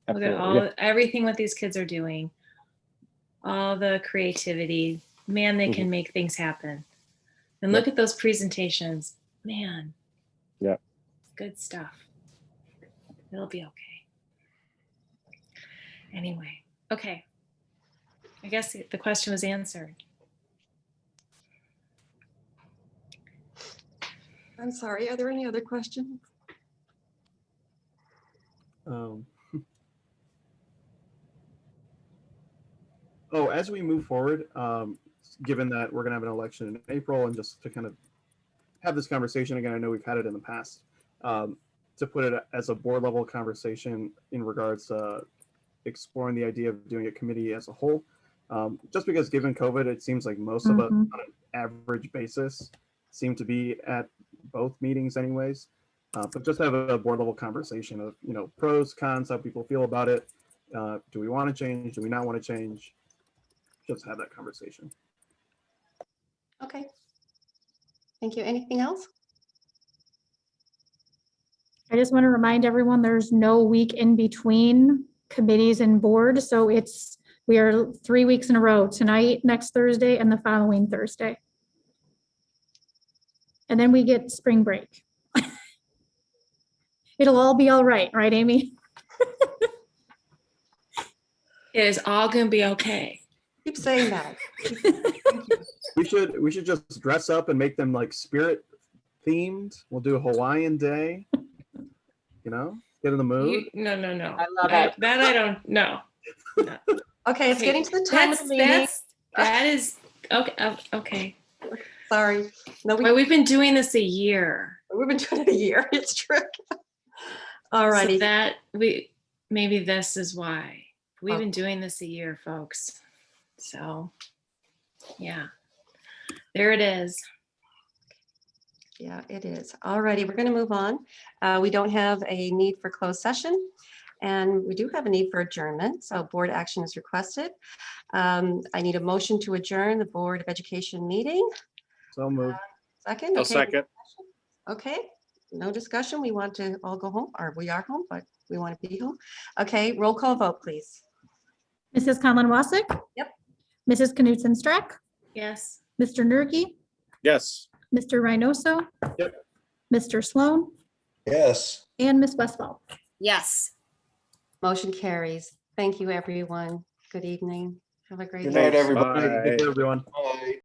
Look at everything what these kids are doing, all the creativity. Man, they can make things happen. And look at those presentations. Man. Yeah. Good stuff. It'll be okay. Anyway, okay. I guess the question was answered. I'm sorry, are there any other questions? As we move forward, given that we're going to have an election in April, and just to kind of have this conversation again, I know we've had it in the past, to put it as a board level conversation in regards to exploring the idea of doing a committee as a whole. Just because given COVID, it seems like most of us on an average basis seem to be at both meetings anyways. But just have a board level conversation of, pros, cons, how people feel about it. Do we want to change? Do we not want to change? Just have that conversation. Okay. Thank you. Anything else? I just want to remind everyone there's no week in between committees and board. So we are 3 weeks in a row, tonight, next Thursday, and the following Thursday. And then we get spring break. It'll all be all right, Amy? It is all going to be okay. Keep saying that. We should just dress up and make them like spirit themed. We'll do a Hawaiian day. You know, get in the mood. No. I love it. That I don't know. Okay, it's getting to the time of the meeting. That is okay. Okay. Sorry. No, Well, we've been doing this a year. we've been doing it a year. It's true. All righty. So maybe this is why we've been doing this a year, folks. So, yeah, there it is. Yeah, it is. All righty, we're going to move on. We don't have a need for closed session, and we do have a need for adjournment. So board action is requested. I need a motion to adjourn the Board of Education meeting. So moved. Second? I'll Okay. second. Okay, no discussion. We want to all go home, or we are home, but we want to be home. Okay, roll call vote, please. Mrs. Conlon Wasik? Yep. Mrs. Knutson Strack? Yes. Mr. Nurgi? Yes. Mr. Reynoso? Yep. Mr. Sloan? Yes. And Ms. Westfall? Yes. Motion carries. Thank you, everyone. Good evening. Have a great Good day. night, everybody. Bye, everyone. Bye.